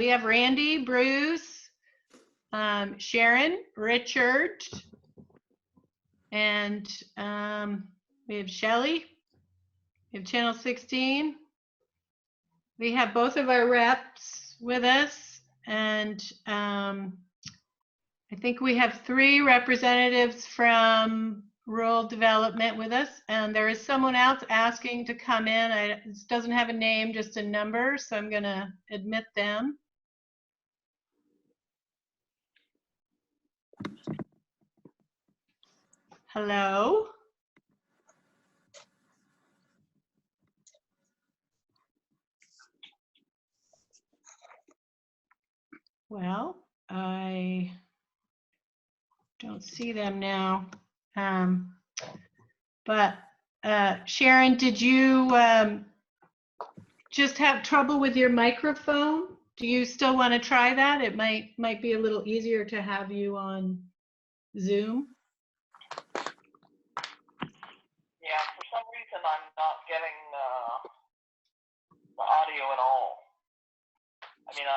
we have Randy, Bruce, Sharon, Richard, and we have Shelley. We have Channel 16. We have both of our reps with us, and I think we have 3 representatives from rural development with us, and there is someone else asking to come in. It doesn't have a name, just a number, so I'm going to admit them. Hello. Well, I don't see them now. But Sharon, did you just have trouble with your microphone? Do you still want to try that? It might be a little easier to have you on Zoom. Yeah, for some reason I'm not getting the audio at all. I mean,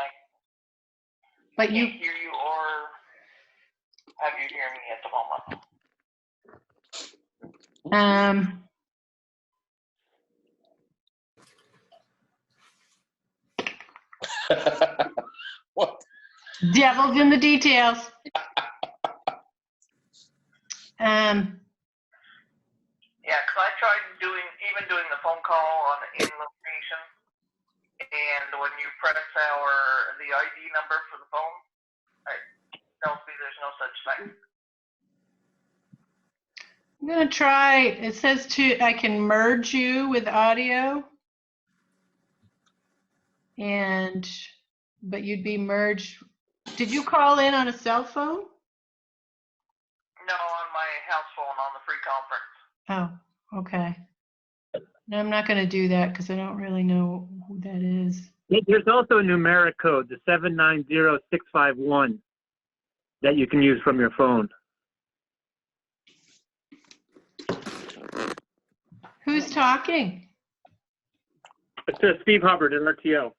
I can't hear you or have you hear me at the moment. What? Devil's in the details. Yeah, because I tried doing the phone call on the in location, and when you press the ID number for the phone, it tells me there's no such thing. I'm gonna try. It says I can merge you with audio, but you'd be merged. Did you call in on a cell phone? No, on my house phone on the free conference. Oh, okay. No, I'm not going to do that because I don't really know who that is. There's also a numeric code, the 790651, that you can use from your phone. Who's talking? It's Steve Hubbard at RTO.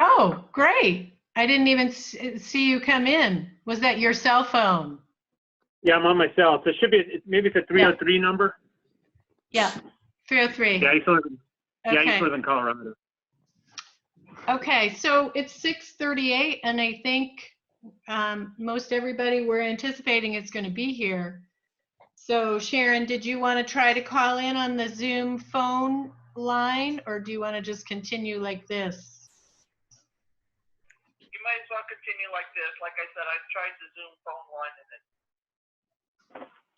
Oh, great. I didn't even see you come in. Was that your cell phone? Yeah, I'm on my cell. So it should be, maybe it's a 303 number. Yeah, 303. Yeah, I used to live in Colorado. Okay, so it's 6:38, and I think most everybody we're anticipating is going to be here. So Sharon, did you want to try to call in on the Zoom phone line, or do you want to just continue like this? You might as well continue like this. Like I said, I tried the Zoom phone line and it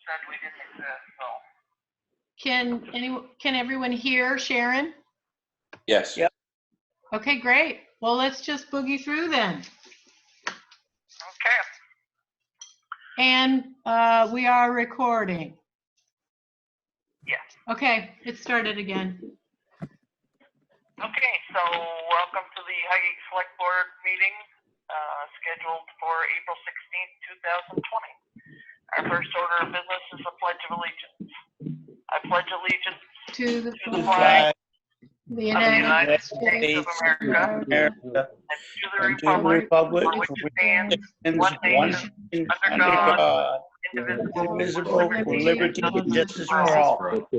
said we didn't exist. So. Can everyone hear Sharon? Yes. Yep. Okay, great. Well, let's just boogie through then. Okay. And we are recording. Yeah. Okay, it started again. Okay, so welcome to the Highgate Selectboard meeting scheduled for April 16th, 2020. Our first order of business is a Pledge of Allegiance. I pledge allegiance to the flag of the United States of America and to the republic for which it stands, one nation, under God, indivisible, with liberty and justice for all. Okay,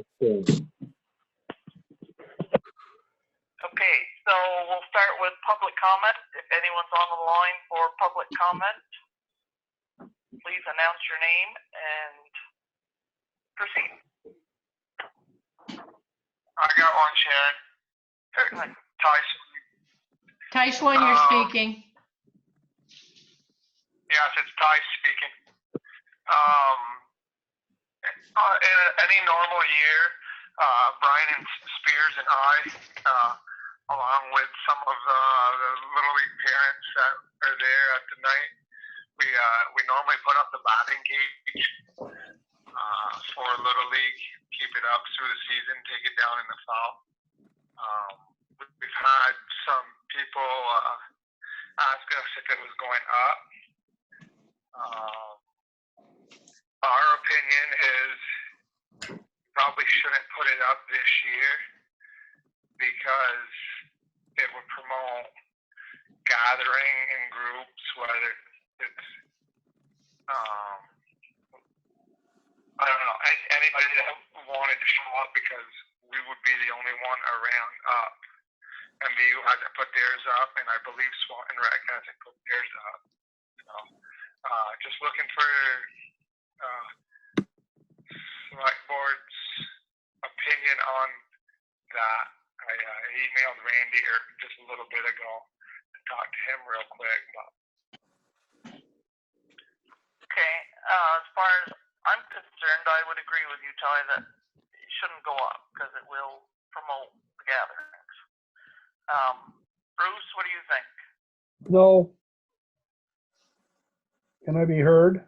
so we'll start with public comment. If anyone's on the line for public comment, please announce your name and proceed. I got one, Sharon. Certainly. Taishwan, you're speaking. Yes, it's Ty speaking. In any normal year, Brian Spears and I, along with some of the Little League parents that are there at the night, we normally put up the batting cage for Little League, keep it up through the season, take it down in the fall. We've had some people ask us if it was going up. Our opinion is probably shouldn't put it up this year because it would promote anybody that wanted to show up because we would be the only one around up. MVU hasn't put theirs up, and I believe Swanton Rec hasn't put theirs up. So, just looking for select board's opinion on that. I emailed Randy just a little bit ago to talk to him real quick. But. Okay, as far as I'm concerned, I would agree with you, Ty, that it shouldn't go up because it will promote the gatherings. Bruce, what do you think? No. Can I be heard?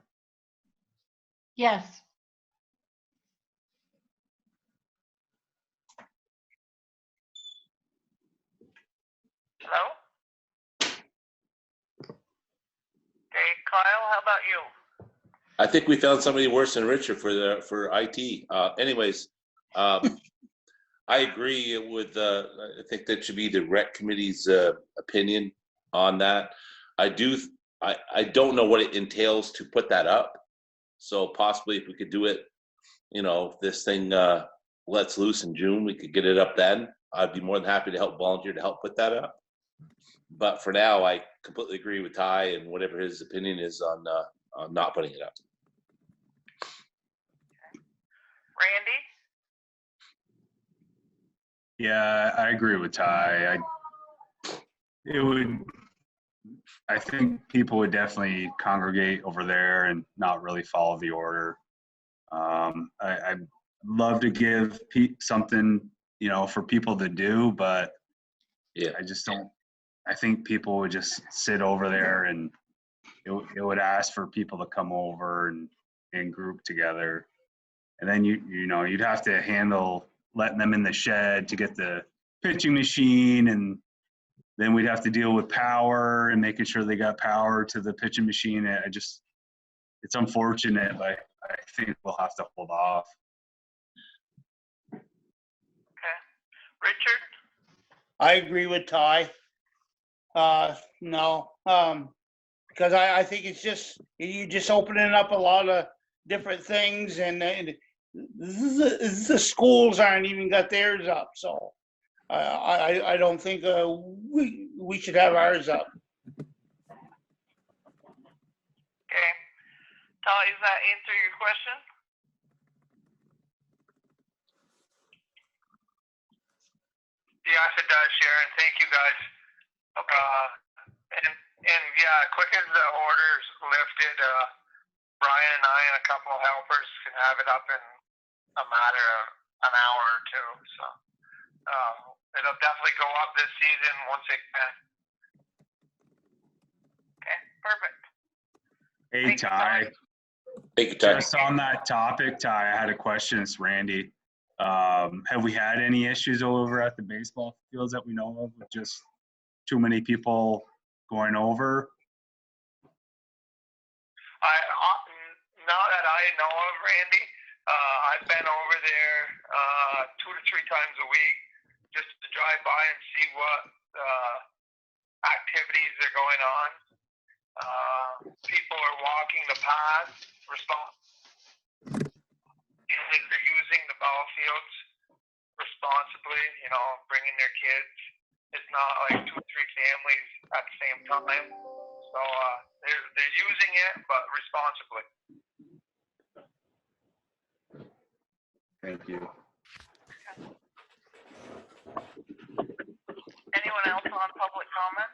Yes. Hello? Okay, Kyle, how about you? I think we found somebody worse than Richard for IT. Anyways, I agree with, I think that should be the rec committee's opinion on that. I don't know what it entails to put that up. So possibly if we could do it, you know, if this thing lets loose in June, we could get it up then. I'd be more than happy to help volunteer to help put that up. But for now, I completely agree with Ty and whatever his opinion is on not putting it up. Randy? Yeah, I agree with Ty. I think people would definitely congregate over there and not really follow the order. I'd love to give something, you know, for people to do, but Yeah, I just don't. I think people would just sit over there and it would ask for people to come over and group together. And then you know, you'd have to handle letting them in the shed to get the pitching machine, and then we'd have to deal with power and making sure they got power to the pitching machine. It's unfortunate, but I think we'll have to hold off. Okay. Richard? I agree with Ty. No, because I think it's just, you're just opening up a lot of different things, and the schools aren't even got theirs up, so I don't think we should have ours up. Okay. Ty, does that answer your question? Yes, it does, Sharon. Thank you, guys. Okay. And yeah, quick as the orders lifted, Brian and I and a couple of helpers can have it up in a matter of an hour or two. So it'll definitely go up this season once it can. Okay, perfect. Hey, Thank you, Ty. thank you, Ty. Just on that topic, Ty, I had a question. It's Randy. Have we had any issues over at the baseball fields that we know of with just too many people going over? Now that I know of, Randy, I've been over there 2 to 3 times a week just to drive by and see what activities are going on. People are walking the path, they're using the ball fields responsibly, you know, bringing their kids. It's not like 2 or 3 families at the same time. So they're using it, but responsibly. Thank you. Anyone else on public comment?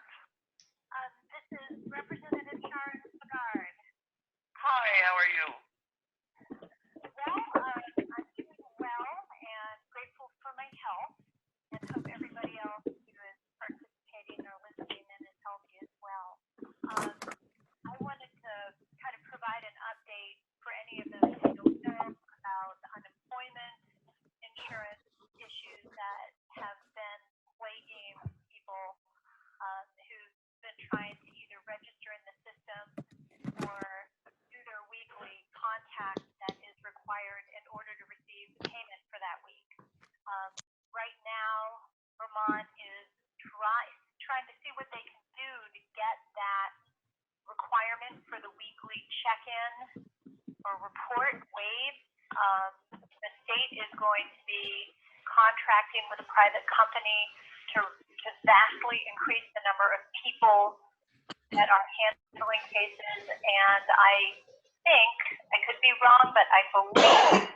This is Representative Sharon Hubbard. Hi, how are you? Well, I'm doing well and grateful for my health, and hope everybody else who is participating or listening in is healthy as well. I wanted to kind of provide an update for any of those who don't know about the unemployment insurance issues that have been plaguing people who've been trying to either register in the system or do their weekly contact that is required in order to receive payment for that week. Right now, Vermont is trying to see what they can do to get that requirement for the weekly check-in or report waived. state is going to be contracting with a private company to vastly increase the number of people that are handling cases, and I think, I could be wrong, but I believe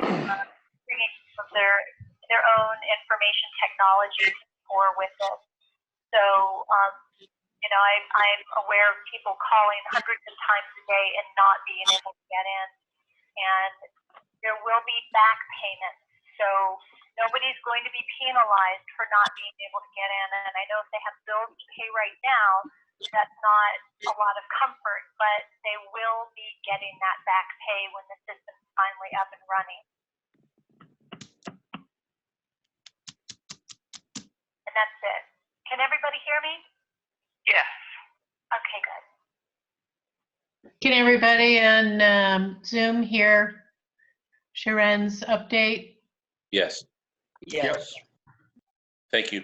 bringing some of their own information technology for with it. So, you know, I'm aware of people calling hundreds of times a day and not being able to get in, and there will be back payments. So nobody's going to be penalized for not being able to get in. And I know if they have bills to pay right now, that's not a lot of comfort, but they will be getting that back pay when the system's finally up and running. And that's it. Can everybody hear me? Yes. Okay, good. Can everybody on Zoom hear Sharon's update? Yes, Yes. thank you.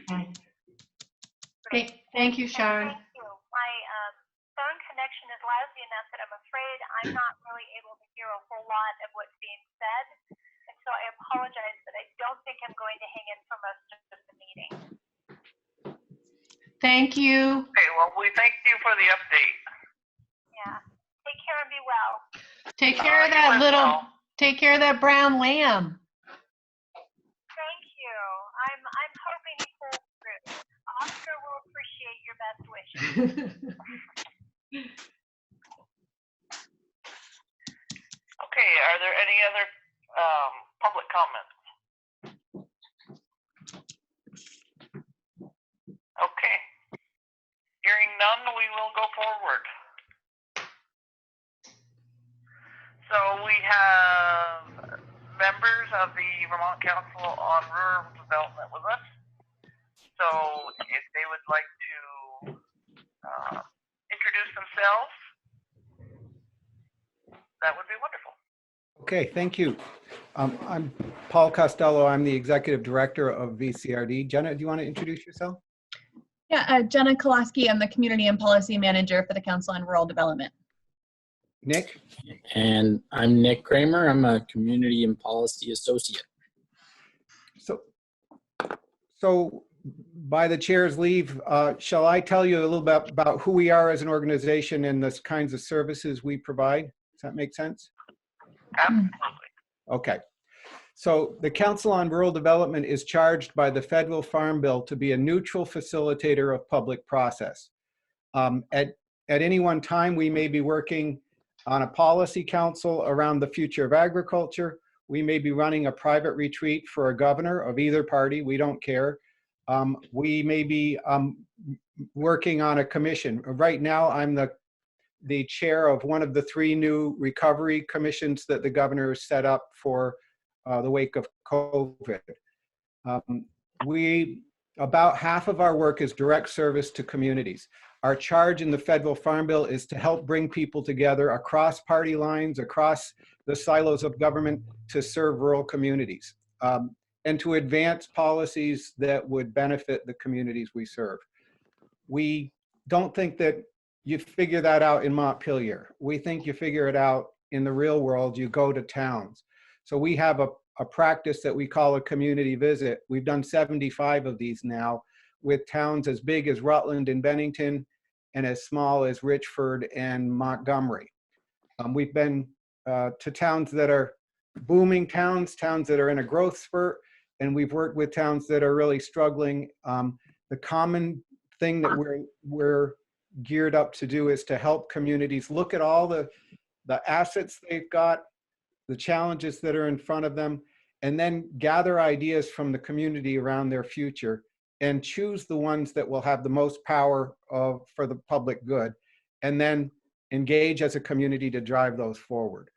Thank you, Sharon. Thank you. My phone connection is lousy enough that I'm afraid I'm not really able to hear a whole lot of what's being said. And so I apologize, but I don't think I'm going to hang in for most of the meeting. Thank you. Okay, well, we thank you for the update. Yeah. Take care and be well. Take care of You that as little, well. take care of that brown lamb. Thank you. I'm hoping he pulls through. Oscar will appreciate your best wishes. Okay, are there any other public comments? Okay. Hearing none, we will go forward. So we have members of the Vermont Council on Rural Development with us. So if they would like to introduce themselves, that would be wonderful. Okay, thank you. I'm Paul Costello. I'm the Executive Director of VCRD. Jenna, do you want to introduce yourself? Yeah, Jenna Kolaski. I'm the Community and Policy Manager for the Council on Rural Development. Nick? And I'm Nick Kramer. I'm a Community and Policy Associate. So by the chair's leave, shall I tell you a little bit about who we are as an organization and the kinds of services we provide? Does that make sense? Absolutely. Okay. So the Council on Rural Development is charged by the Federal Farm Bill to be a neutral facilitator of public process. At any one time, we may be working on a policy council around the future of agriculture. We may be running a private retreat for a governor of either party. We don't care. We may be working on a commission. Right now, I'm the chair of one of the 3 new recovery commissions that the governor has set up for the wake of COVID. About half of our work is direct service to communities. Our charge in the Federal Farm Bill is to help bring people together across party lines, across the silos of government to serve rural communities and to advance policies that would benefit the communities we serve. We don't think that you figure that out in Montpelier. We think you figure it out in the real world. You go to towns. So we have a practice that we call a community visit. We've done 75 of these now with towns as big as Rutland and Bennington and as small as Richford and Montgomery. We've been to towns that are booming towns that are in a growth spurt, and we've worked with towns that are really struggling. The common thing that we're geared up to do is to help communities look at all the assets they've got, the challenges that are in front of them, and then gather ideas from the community around their future and choose the ones that will have the most power for the public good, and then engage as a community to drive those forward.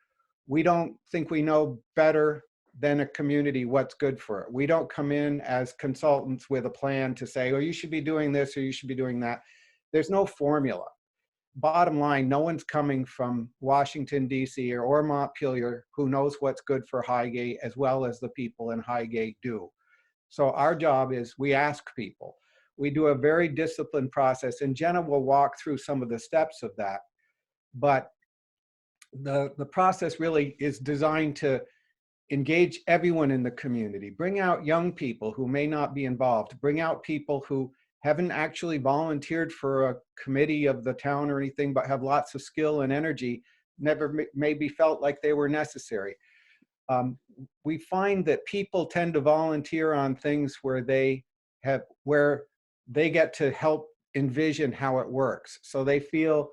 We don't think we know better than a community what's good for it. We don't come in as consultants with a plan to say, oh, you should be doing this or you should be doing that. There's no formula. Bottom line, no one's coming from Washington, D.C. or Montpelier who knows what's good for Highgate as well as the people in Highgate do. So our job is we ask people. We do a very disciplined process, and Jenna will walk through some of the steps of that. But the process really is designed to engage everyone in the community, bring out young people who may not be involved, bring out people who haven't actually volunteered for a committee of the town or anything, but have lots of skill and energy, never maybe felt like they were necessary. We find that people tend to volunteer on things where they get to help envision how it works. So they feel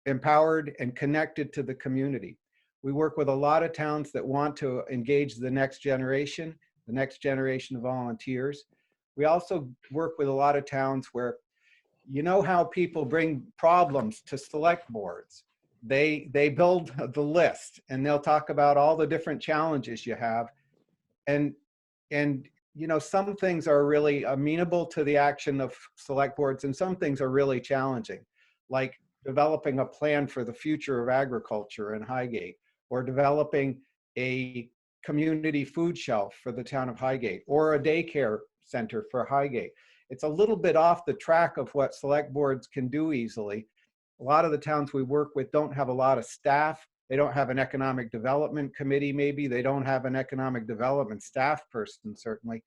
empowered and connected to the community. We work with a lot of towns that want to engage the next generation of volunteers. We also work with a lot of towns where, you know how people bring problems to select boards. They build the list and they'll talk about all the different challenges you have. And you know, some things are really amenable to the action of select boards and some things are really challenging, like developing a plan for the future of agriculture in Highgate, or developing a community food shelf for the town of Highgate, or a daycare center for Highgate. It's a little bit off the track of what select boards can do easily. A lot of the towns we work with don't have a lot of staff. They don't have an economic development committee, maybe. They don't have an economic development staff person, certainly.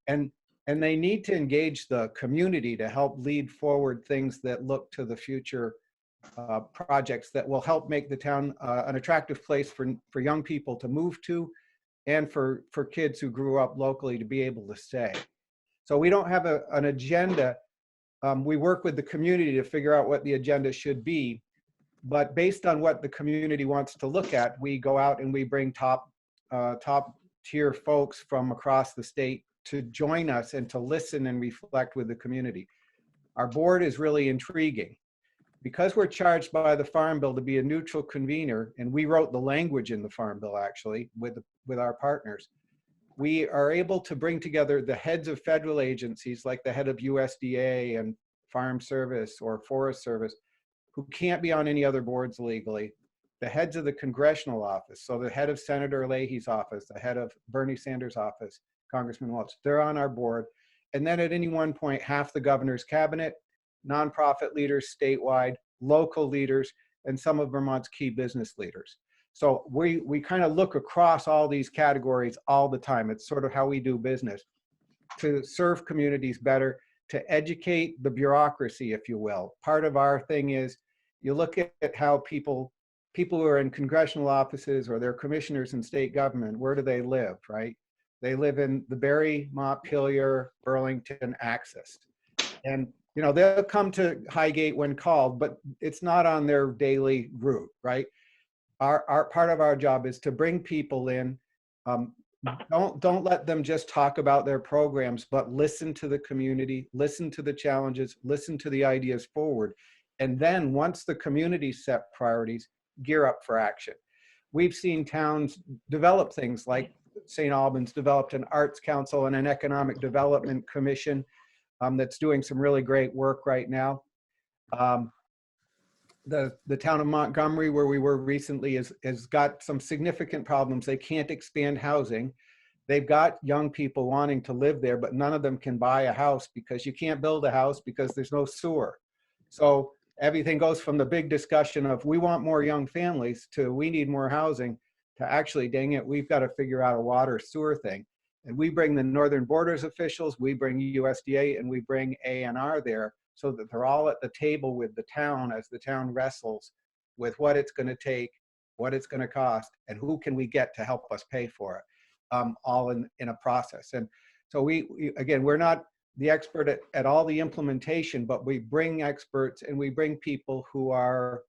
And they need to engage the community to help lead forward things that look to the future projects that will help make the town an attractive place for young people to move to, and for kids who grew up locally to be able to stay. So we don't have an agenda. We work with the community to figure out what the agenda should be, but based on what the community wants to look at, we go out and we bring top tier folks from across the state to join us and to listen and reflect with the community. Our board is really intriguing. Because we're charged by the Farm Bill to be a neutral convener, and we wrote the language in the Farm Bill actually with our partners, we are able to bring together the heads of federal agencies like the head of USDA and Farm Service or Forest Service, who can't be on any other boards legally, the heads of the congressional office, so the head of Senator Leahy's office, the head of Bernie Sanders' office, Congressman Welch, they're on our board. And then at any one point, half the governor's cabinet, nonprofit leaders statewide, local leaders, and some of Vermont's key business leaders. So we kind of look across all these categories all the time. It's sort of how we do business, to serve communities better, to educate the bureaucracy, if you will. Part of our thing is, you look at how people who are in congressional offices or they're commissioners in state government, where do they live, right? They live in the Barre, Montpelier, Burlington axis. And you know, they'll come to Highgate when called, but it's not on their daily route, right? Our part of our job is to bring people in. Don't let them just talk about their programs, but listen to the community, listen to the challenges, listen to the ideas forward. And then once the community set priorities, gear up for action. We've seen towns develop things like St. Albans developed an arts council and an economic development commission that's doing some really great work right now. The town of Montgomery, where we were recently, has got some significant problems. They can't expand housing. They've got young people wanting to live there, but none of them can buy a house because you can't build a house because there's no sewer. So everything goes from the big discussion of we want more young families to we need more housing to actually, dang it, we've got to figure out a water sewer thing. And we bring the Northern Borders officials, we bring USDA, and we bring ANR there so that they're all at the table with the town as the town wrestles with what it's going to take, what it's going to cost, and who can we get to help us pay for it, all in a process. And so again, we're not the expert at all the implementation, but we bring experts and we bring people who are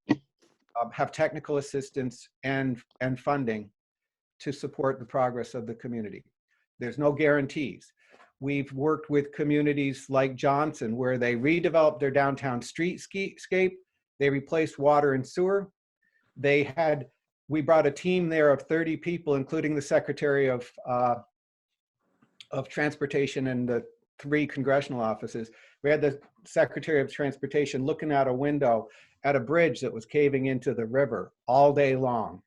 have technical assistance and funding to support the progress of the community. There's no guarantees. We've worked with communities like Johnson, where they redeveloped their downtown streetscape. They replaced water and sewer. We brought a team there of 30 people, including the Secretary of Transportation and the 3 congressional offices. We had the Secretary of Transportation looking out a window at a bridge that was caving into the river all day long.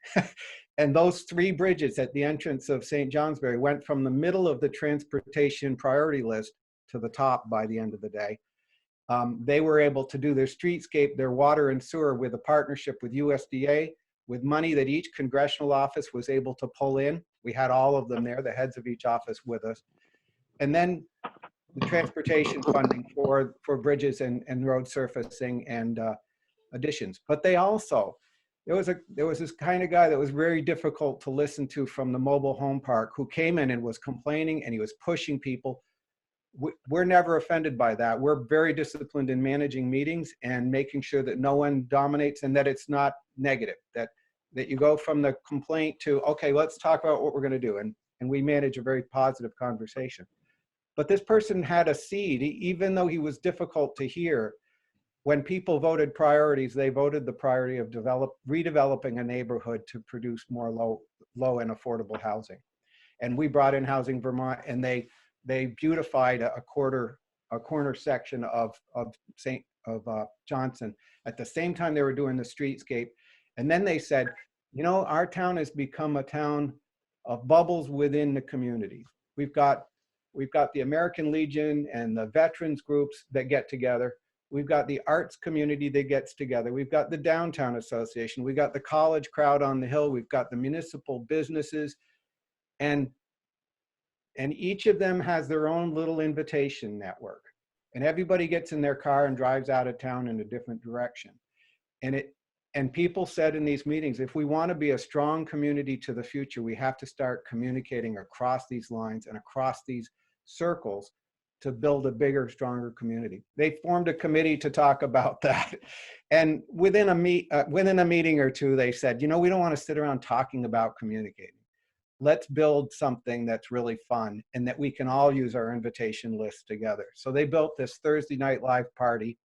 And those 3 bridges at the entrance of St. Johnsbury went from the middle of the transportation priority list to the top by the end of the day. They were able to do their streetscape, their water and sewer with a partnership with USDA, with money that each congressional office was able to pull in We had all of them there, the heads of each office with us. And then the transportation funding for bridges and road surfacing and additions. But they also, there was this kind of guy that was very difficult to listen to from the mobile home park, who came in and was complaining and he was pushing people. We're never offended by that. We're very disciplined in managing meetings and making sure that no one dominates and that it's not negative, that you go from the complaint to, okay, let's talk about what we're going to do. And we manage a very positive conversation. But this person had a seed, even though he was difficult to hear. When people voted priorities, they voted the priority of redeveloping a neighborhood to produce more low and affordable housing. And we brought in Housing Vermont, and they beautified a corner section of Johnson at the same time they were doing the streetscape. And then they said, you know, our town has become a town of bubbles within the community. We've got the American Legion and the veterans groups that get together. We've got the arts community that gets together. We've got the downtown association. We've got the college crowd on the hill. We've got the municipal businesses. And each of them has their own little invitation network. And everybody gets in their car and drives out of town in a different direction. And people said in these meetings, if we want to be a strong community to the future, we have to start communicating across these lines and across these circles to build a bigger, stronger community. They formed a committee to talk about that. And within a meeting or two, they said, you know, we don't want to sit around talking about communicating. Let's build something that's really fun and that we can all use our invitation list together. So they built this Thursday night live party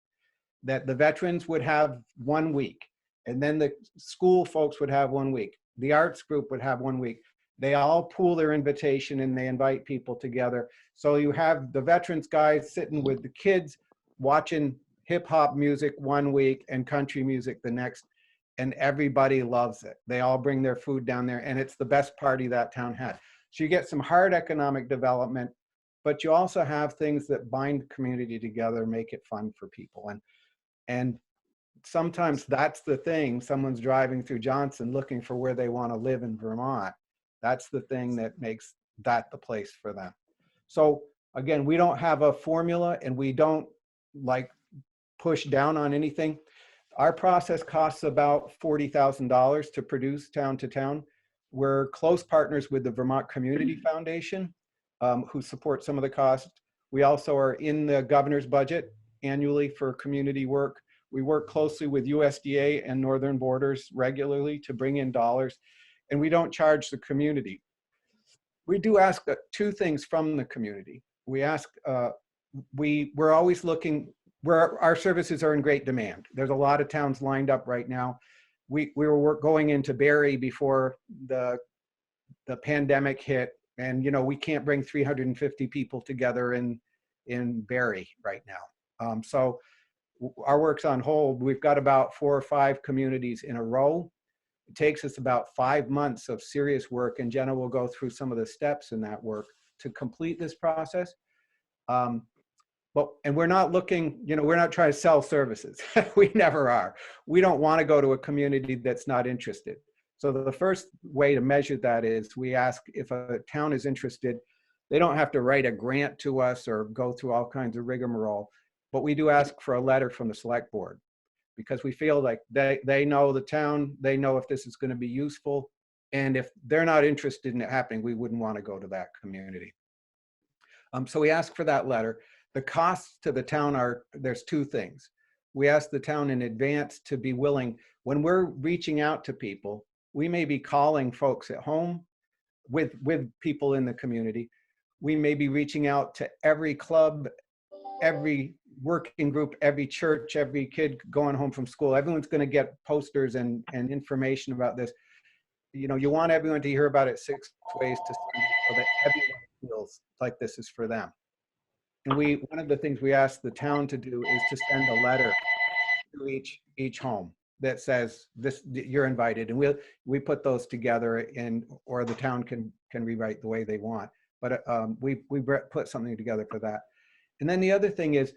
that the veterans would have 1 week. And then the school folks would have 1 week. The arts group would have 1 week. They all pool their invitation and they invite people together. So you have the veterans guys sitting with the kids watching hip hop music 1 week and country music the next, and everybody loves it. They all bring their food down there, and it's the best party that town had. So you get some hard economic development, but you also have things that bind community together, make it fun for people. And sometimes that's the thing. Someone's driving through Johnson looking for where they want to live in Vermont. That's the thing that makes that the place for them. So again, we don't have a formula and we don't like push down on anything. Our process costs about $40,000 to produce town to town. We're close partners with the Vermont Community Foundation, who support some of the costs. We also are in the governor's budget annually for community work. We work closely with USDA and Northern Borders regularly to bring in dollars, and we don't charge the community. We do ask two things from the community. We ask, we're always looking, our services are in great demand. There's a lot of towns lined up right now. We were going into Barrie before the pandemic hit, and you know, we can't bring 350 people together in Barrie right now. So our work's on hold. We've got about 4 or 5 communities in a row. It takes us about 5 months of serious work, and Jenna will go through some of the steps in that work to complete this process. And we're not looking, you know, we're not trying to sell services. We never are. We don't want to go to a community that's not interested. So the first way to measure that is we ask if a town is interested. They don't have to write a grant to us or go through all kinds of rigmarole, but we do ask for a letter from the select board because we feel like they know the town, they know if this is going to be useful, and if they're not interested in it happening, we wouldn't want to go to that community. So we ask for that letter. The costs to the town are, there's 2 things. We ask the town in advance to be willing, when we're reaching out to people, we may be calling folks at home with people in the community. We may be reaching out to every club, every working group, every church, every kid going home from school. Everyone's going to get posters and information about this. You know, you want everyone to hear about it 6 ways to Sunday so that everyone feels like this is for them. And one of the things we ask the town to do is to send a letter to each home that says this, you're invited, and we put those together, or the town can rewrite the way they want. But we put something together for that. And then the other thing is,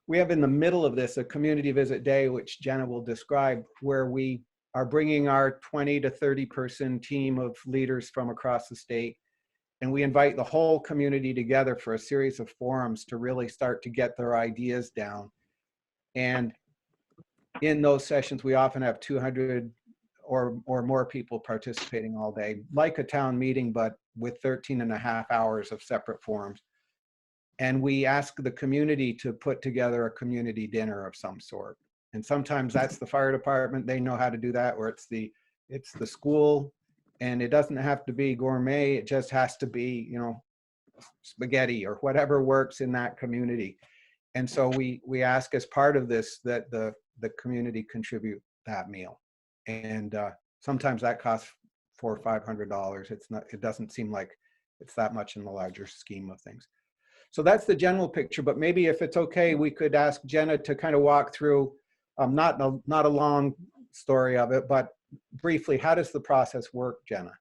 we have in the middle of this a community visit day, which Jenna will describe, where we are bringing our 20 to 30 person team of leaders from across the state. And we invite the whole community together for a series of forums to really start to get their ideas down. And in those sessions, we often have 200 or more people participating all day, like a town meeting, but with 13.5 hours of separate forums. And we ask the community to put together a community dinner of some sort. And sometimes that's the fire department, they know how to do that, or it's the school, and it doesn't have to be gourmet, it just has to be, you know, spaghetti or whatever works in that community. And so we ask as part of this that the community contribute that meal. And sometimes that costs $400 or $500. It doesn't seem like it's that much in the larger scheme of things. So that's the general picture, but maybe if it's okay, we could ask Jenna to kind of walk through, not a long story of it, but briefly, how does the process work, Jenna?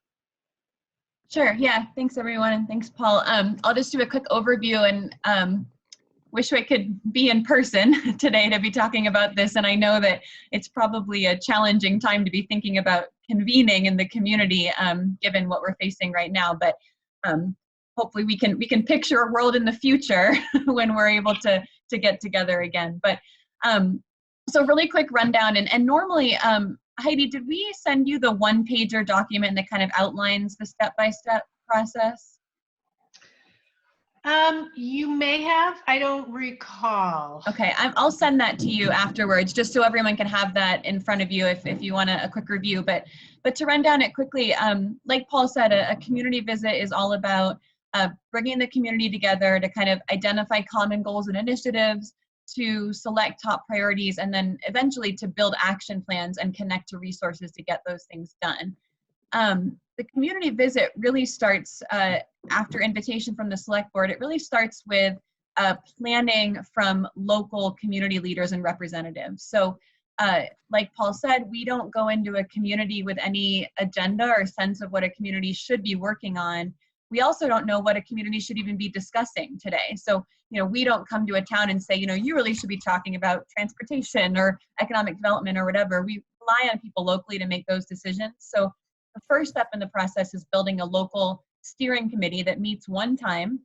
Sure. Yeah. Thanks, everyone. And thanks, Paul. I'll just do a quick overview and wish I could be in person today to be talking about this. And I know that it's probably a challenging time to be thinking about convening in the community, given what we're facing right now. But hopefully we can picture a world in the future when we're able to get together again. But so really quick rundown. And normally, Heidi, did we send you the one-pager document that kind of outlines the step-by-step process? You may have, I don't recall. Okay, I'll send that to you afterwards, just so everyone can have that in front of you if you want a quick review. But to run down it quickly, like Paul said, a community visit is all about bringing the community together to kind of identify common goals and initiatives, to select top priorities, and then eventually to build action plans and connect to resources to get those things done. The community visit really starts after invitation from the select board. It really starts with planning from local community leaders and representatives. So like Paul said, we don't go into a community with any agenda or sense of what a community should be working on. We also don't know what a community should even be discussing today. So, you know, we don't come to a town and say, you know, you really should be talking about transportation or economic development or whatever. We rely on people locally to make those decisions. So the first step in the process is building a local steering committee that meets one time.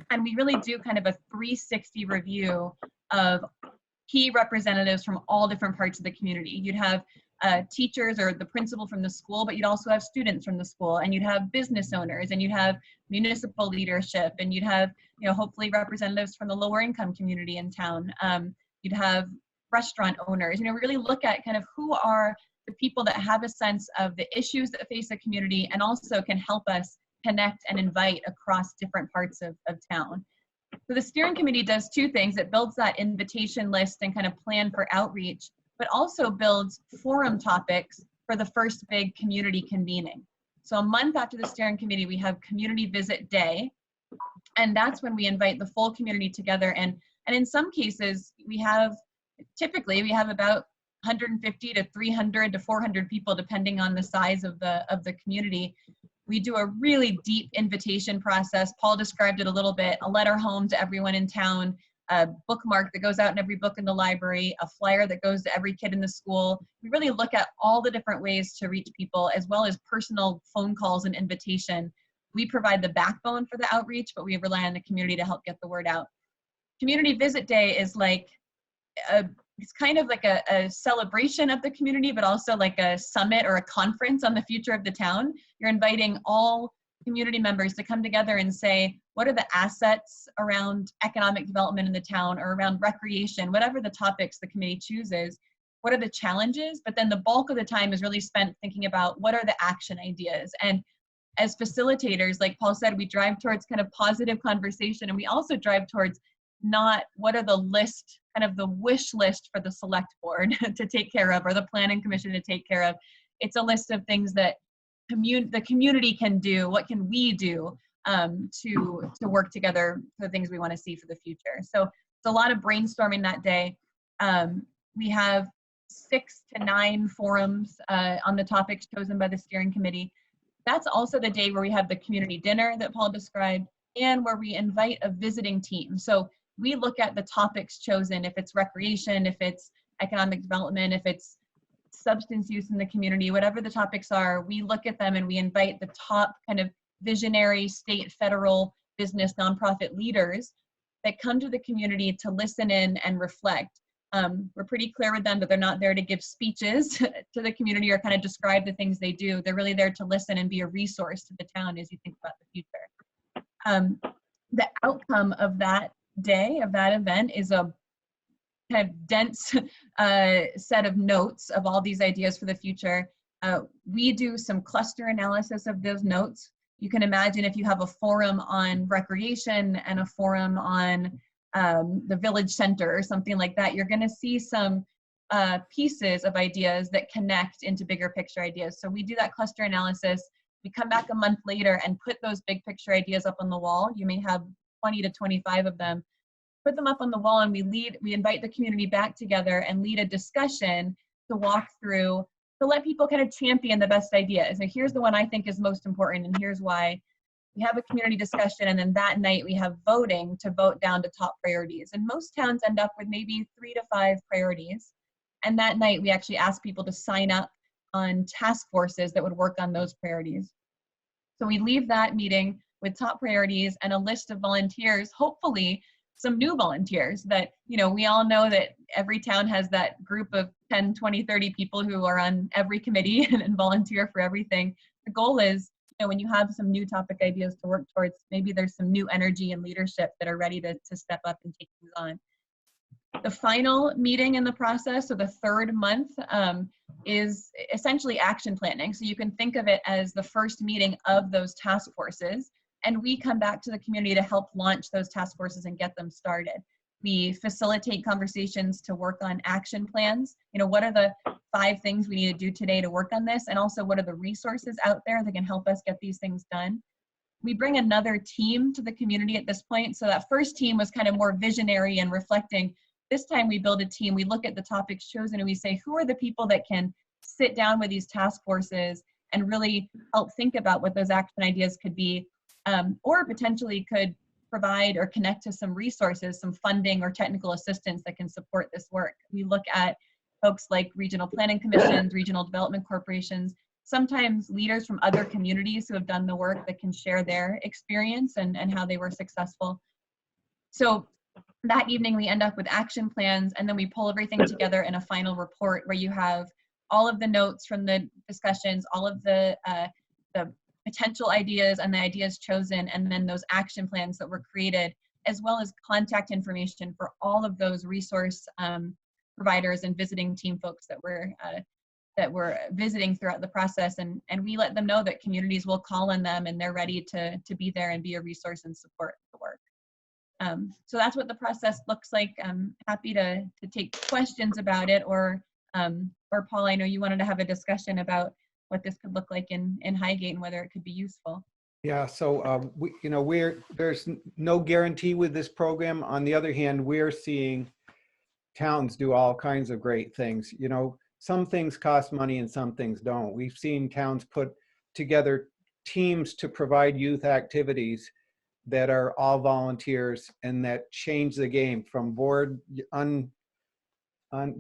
And we really do kind of a 360 review of key representatives from all different parts of the community. You'd have teachers or the principal from the school, but you'd also have students from the school, and you'd have business owners, and you'd have municipal leadership, and you'd have, you know, hopefully representatives from the lower income community in town. You'd have restaurant owners. You know, really look at kind of who are the people that have a sense of the issues that face the community and also can help us connect and invite across different parts of town. So the steering committee does two things. It builds that invitation list and kind of plan for outreach, but also builds forum topics for the first big community convening. So a month after the steering committee, we have community visit day. And that's when we invite the full community together. And in some cases, typically we have about 150 to 300 to 400 people, depending on the size of the community. We do a really deep invitation process. Paul described it a little bit, a letter home to everyone in town, a bookmark that goes out in every book in the library, a flyer that goes to every kid in the school. We really look at all the different ways to reach people, as well as personal phone calls and invitation. We provide the backbone for the outreach, but we rely on the community to help get the word out. Community visit day is like it's kind of like a celebration of the community, but also like a summit or a conference on the future of the town. You're inviting all community members to come together and say, what are the assets around economic development in the town or around recreation, whatever the topics the committee chooses, what are the challenges? But then the bulk of the time is really spent thinking about what are the action ideas. And as facilitators, like Paul said, we drive towards kind of positive conversation, and we also drive towards not what are the list, kind of the wish list for the select board to take care of, or the planning commission to take care of. It's a list of things that the community can do. What can we do to work together for the things we want to see for the future? So it's a lot of brainstorming that day. We have 6 to 9 forums on the topics chosen by the steering committee. That's also the day where we have the community dinner that Paul described, and where we invite a visiting team. So we look at the topics chosen, if it's recreation, if it's economic development, if it's substance use in the community, whatever the topics are, we look at them and we invite the top kind of visionary state, federal, business, nonprofit leaders that come to the community to listen in and reflect. We're pretty clear with them that they're not there to give speeches to the community or kind of describe the things they do. They're really there to listen and be a resource to the town as you think about the future. The outcome of that day, of that event, is a kind of dense set of notes of all these ideas for the future. We do some cluster analysis of those notes. You can imagine if you have a forum on recreation and a forum on the village center or something like that, you're going to see some pieces of ideas that connect into bigger picture ideas. So we do that cluster analysis. We come back a month later and put those big picture ideas up on the wall. You may have 20 to 25 of them. Put them up on the wall, and we invite the community back together and lead a discussion to walk through, to let people kind of champion the best ideas. And here's the one I think is most important, and here's why. We have a community discussion, and then that night we have voting to vote down to top priorities. And most towns end up with maybe 3 to 5 priorities. And that night we actually ask people to sign up on task forces that would work on those priorities. So we leave that meeting with top priorities and a list of volunteers, hopefully some new volunteers that, you know, we all know that every town has that group of 10, 20, 30 people who are on every committee and volunteer for everything. The goal is, you know, when you have some new topic ideas to work towards, maybe there's some new energy and leadership that are ready to step up and take things on. The final meeting in the process, so the third month, is essentially action planning. So you can think of it as the first meeting of those task forces. And we come back to the community to help launch those task forces and get them started. We facilitate conversations to work on action plans. You know, what are the 5 things we need to do today to work on this? And also, what are the resources out there that can help us get these things done? We bring another team to the community at this point. So that first team was kind of more visionary and reflecting. This time we build a team. We look at the topics chosen and we say, who are the people that can sit down with these task forces and really help think about what those action ideas could be, or potentially could provide or connect to some resources, some funding or technical assistance that can support this work. We look at folks like regional planning commissions, regional development corporations, sometimes leaders from other communities who have done the work that can share their experience and how they were successful. So that evening we end up with action plans, and then we pull everything together in a final report where you have all of the notes from the discussions, all of the potential ideas and the ideas chosen, and then those action plans that were created, as well as contact information for all of those resource providers and visiting team folks that were visiting throughout the process. And we let them know that communities will call on them and they're ready to be there and be a resource and support the work. So that's what the process looks like. I'm happy to take questions about it, or Paul, I know you wanted to have a discussion about what this could look like in Highgate and whether it could be useful. Yeah, so there's no guarantee with this program. On the other hand, we're seeing towns do all kinds of great things. You know, some things cost money and some things don't. We've seen towns put together teams to provide youth activities that are all volunteers and that change the game from bored,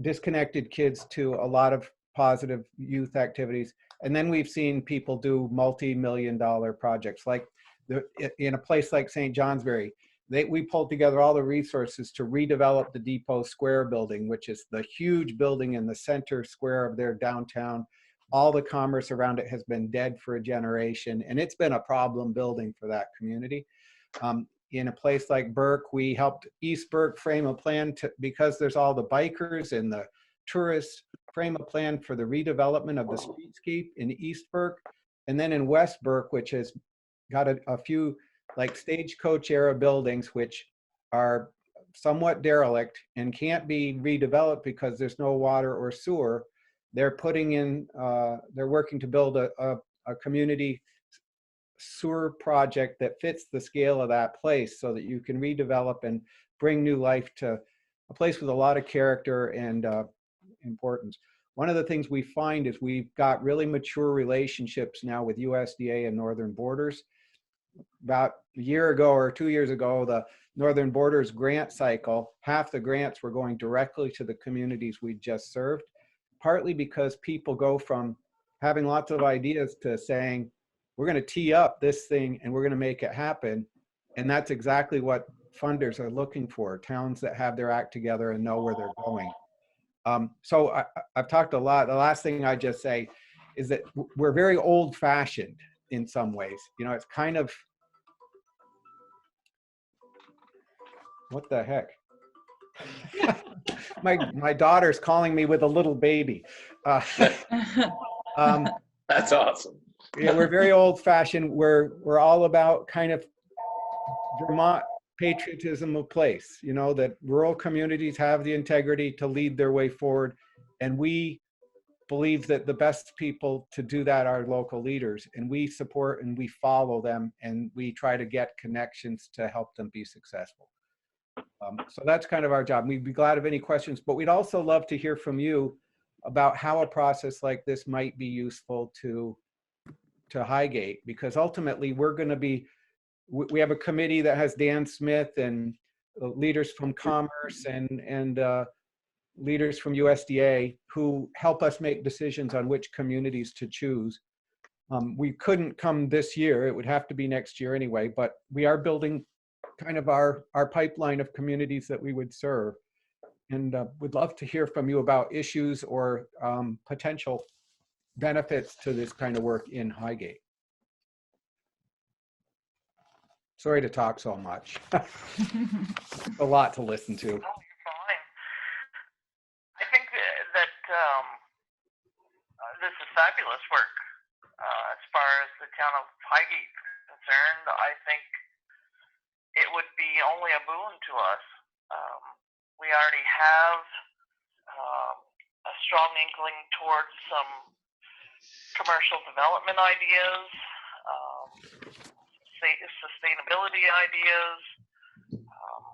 disconnected kids to a lot of positive youth activities. And then we've seen people do multi-million-dollar projects, like in a place like St. Johnsbury. We pulled together all the resources to redevelop the Depot Square building, which is the huge building in the center square of their downtown. All the commerce around it has been dead for a generation, and it's been a problem building for that community. In a place like Burke, we helped East Burke frame a plan because there's all the bikers and the tourists, frame a plan for the redevelopment of the streetscape in East Burke. And then in West Burke, which has got a few like stagecoach era buildings, which are somewhat derelict and can't be redeveloped because there's no water or sewer. They're putting in, they're working to build a community sewer project that fits the scale of that place so that you can redevelop and bring new life to a place with a lot of character and importance. One of the things we find is we've got really mature relationships now with USDA and Northern Borders. About a year ago or 2 years ago, the Northern Borders grant cycle, half the grants were going directly to the communities we just served. partly because people go from having lots of ideas to saying, we're going to tee up this thing and we're going to make it happen. And that's exactly what funders are looking for, towns that have their act together and know where they're going. So I've talked a lot. The last thing I just say is that we're very old fashioned in some ways. You know, it's kind of, what the heck? my daughter's calling me with a little baby. That's awesome. Yeah, we're very old fashioned. We're all about kind of Vermont patriotism of place, you know, that rural communities have the integrity to lead their way forward. And we believe that the best people to do that are local leaders, and we support and we follow them, and we try to get connections to help them be successful. So that's kind of our job. We'd be glad of any questions, but we'd also love to hear from you about how a process like this might be useful to Highgate, because ultimately we're going to be, we have a committee that has Dan Smith and leaders from Commerce and leaders from USDA who help us make decisions on which communities to choose. We couldn't come this year. It would have to be next year anyway, but we are building kind of our pipeline of communities that we would serve. And would love to hear from you about issues or potential benefits to this kind of work in Highgate. Sorry to talk so much. A lot to listen to. Oh, you're fine. I think that this is fabulous work. As far as the town of Highgate is concerned, I think it would be only a boon to us. We already have a strong inkling towards some commercial development ideas, sustainability ideas.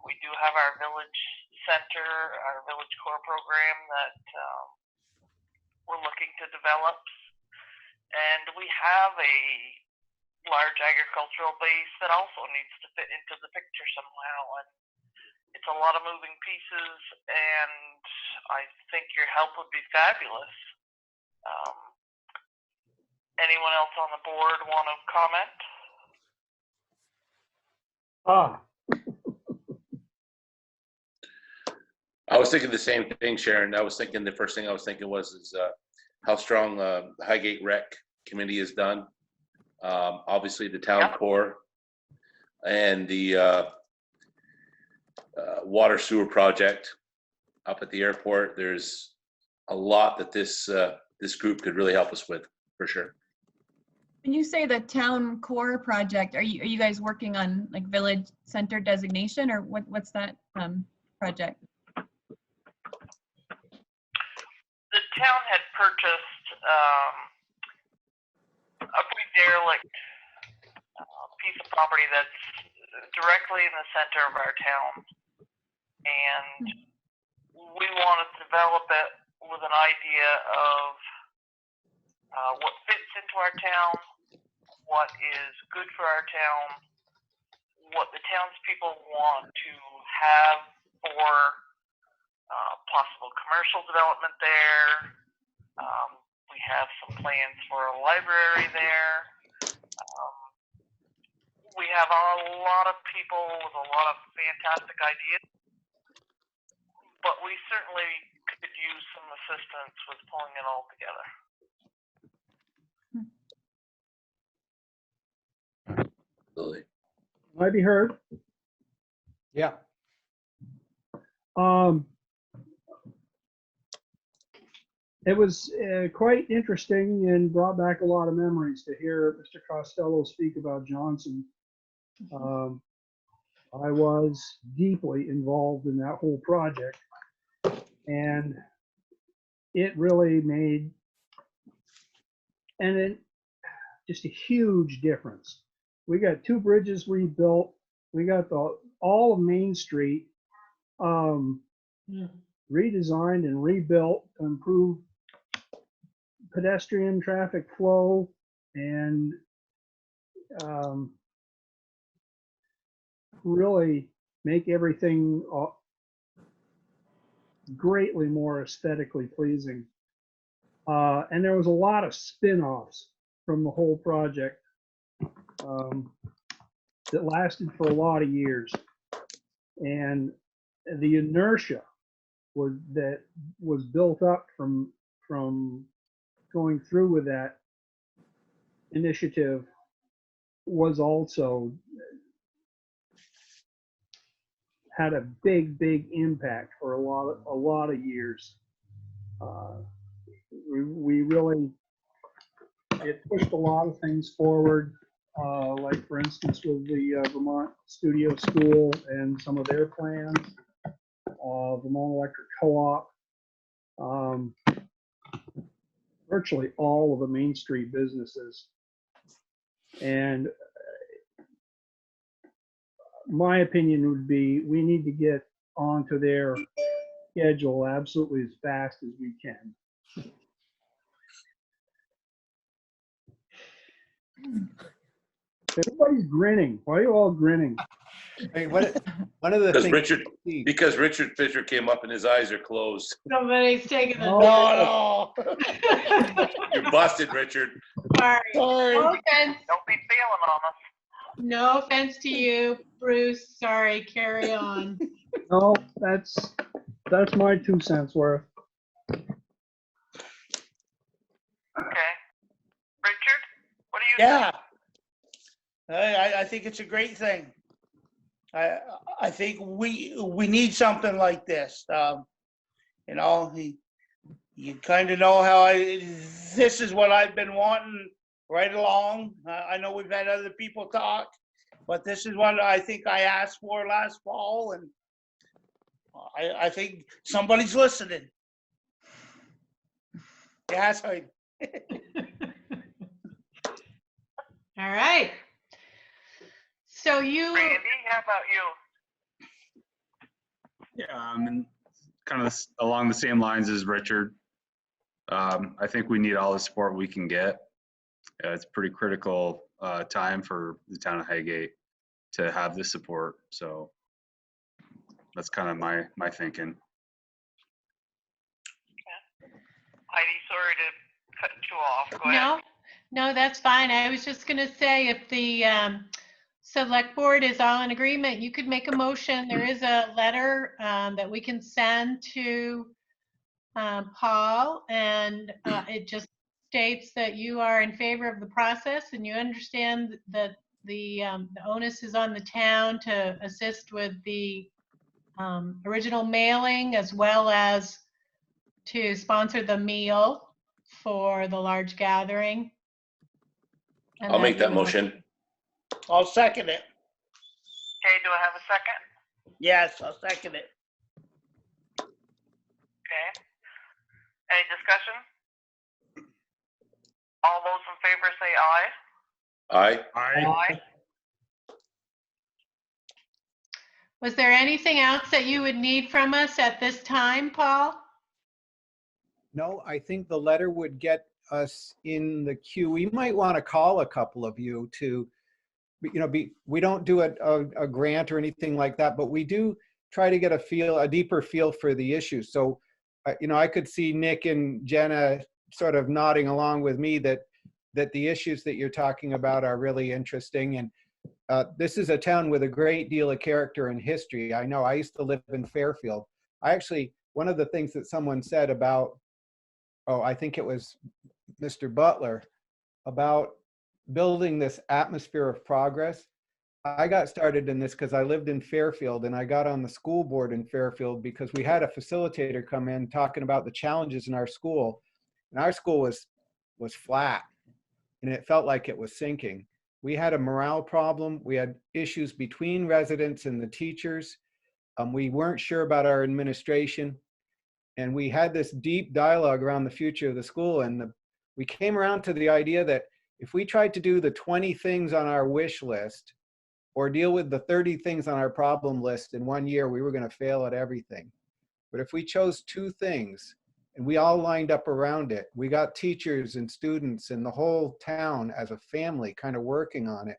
We do have our village center, our village core program that we're looking to develop. And we have a large agricultural base that also needs to fit into the picture somehow. And it's a lot of moving pieces, and I think your help would be fabulous. Anyone else on the board want to comment? I was thinking the same thing, Sharon. I was thinking the first thing I was thinking was how strong the Highgate Rec Committee is done. Obviously, the town core and the water sewer project up at the airport. There's a lot that this group could really help us with, for sure. When you say the town core project, are you guys working on like village center designation, or what's that project? The town had purchased a pretty derelict piece of property that's directly in the center of our town, and we want to develop it with an idea of what fits into our town, what is good for our town, what the townspeople want to have for possible commercial development there. We have some plans for a library there. We have a lot of people with a lot of fantastic ideas, but we certainly could use some assistance with pulling it all together. Absolutely. Can I be heard? Yeah. It was quite interesting and brought back a lot of memories to hear Mr. Costello speak about Johnson. I was deeply involved in that whole project, and it really made just a huge difference. We got 2 bridges rebuilt. We got all of Main Street redesigned and rebuilt to improve pedestrian traffic flow and really make everything greatly more aesthetically pleasing. And there was a lot of spin-offs from the whole project that lasted for a lot of years. And the inertia that was built up from going through with that initiative was also had a big impact for a lot of years. We really, it pushed a lot of things forward, like for instance with the Vermont Studio School and some of their plans, Vermont Electric Co-op, virtually all of the Main Street businesses. And my opinion would be we need to get onto their schedule absolutely as fast as we can. Everybody's grinning. Why are you all grinning? I mean, one of the Because things Richard Fisher came up and his eyes are closed. Somebody's taking the. No. You're busted, Richard. Sorry. Sorry. No offense. Don't be feeling on us. No offense to you, Bruce. Sorry. Carry on. No, that's my 2 cents worth. Okay. Richard, what do you Yeah. think? I think it's a great thing. I think we need something like this. You know, you kind of know how this is what I've been wanting right along. I know we've had other people talk, but this is what I think I asked for last fall, and I think somebody's listening. Yes, All right. So you. Randy, how about you? Yeah, and kind of along the same lines as Richard. I think we need all the support we can get. It's a pretty critical time for the town of Highgate to have this support. So that's kind of my thinking. Heidi, sorry to cut you off. Go ahead. No, that's fine. I was just going to say if the select board is all in agreement, you could make a motion. There is a letter that we can send to Paul, and it just states that you are in favor of the process and you understand that the onus is on the town to assist with the original mailing as well as to sponsor the meal for the large gathering. And I'll make that motion. I'll second it. Okay, do I have a second? Yes, I'll second it. Okay. Any discussion? All those in favor say aye. Aye. Aye. Was there anything else that you would need from us at this time, Paul? No, I think the letter would get us in the queue. We might want to call a couple of you to, we don't do a grant or anything like that, but we do try to get a deeper feel for the issues. So, I could see Nick and Jenna sort of nodding along with me that the issues that you're talking about are really interesting. And this is a town with a great deal of character and history. I know I used to live in Fairfield. One of the things that someone said about, I think it was Mr. Butler, about building this atmosphere of progress. I got started in this because I lived in Fairfield and I got on the school board in Fairfield because we had a facilitator come in talking about the challenges in our school. And our school was flat and it felt like it was sinking. We had a morale problem. We had issues between residents and the teachers. We weren't sure about our administration. And we had this deep dialogue around the future of the school. And we came around to the idea that if we tried to do the 20 things on our wish list or deal with the 30 things on our problem list in 1 year, we were going to fail at everything. But if we chose 2 things and we all lined up around it, we got teachers and students and the whole town as a family kind of working on it,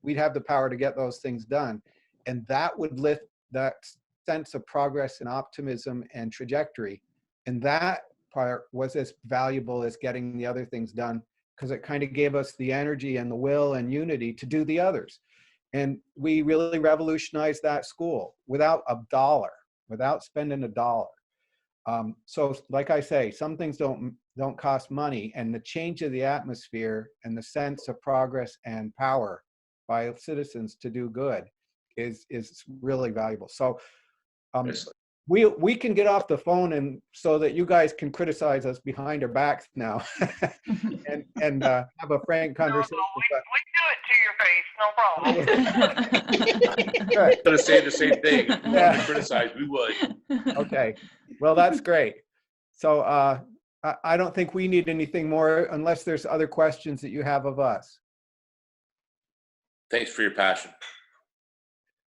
we'd have the power to get those things done. And that would lift that sense of progress and optimism and trajectory. And that part was as valuable as getting the other things done, because it kind of gave us the energy and the will and unity to do the others. And we really revolutionized that school without a dollar, without spending a dollar. So like I say, some things don't cost money, and the change of the atmosphere and the sense of progress and power by citizens to do good is really valuable. So we can get off the phone, and so that you guys can criticize us behind our backs now and have a frank conversation. We do it to your face, no problem. Good. I'm gonna say the same thing. If you want Yeah. to criticize, we would. Okay, well, that's great. So I don't think we need anything more unless there's other questions that you have of us. Thanks for your passion.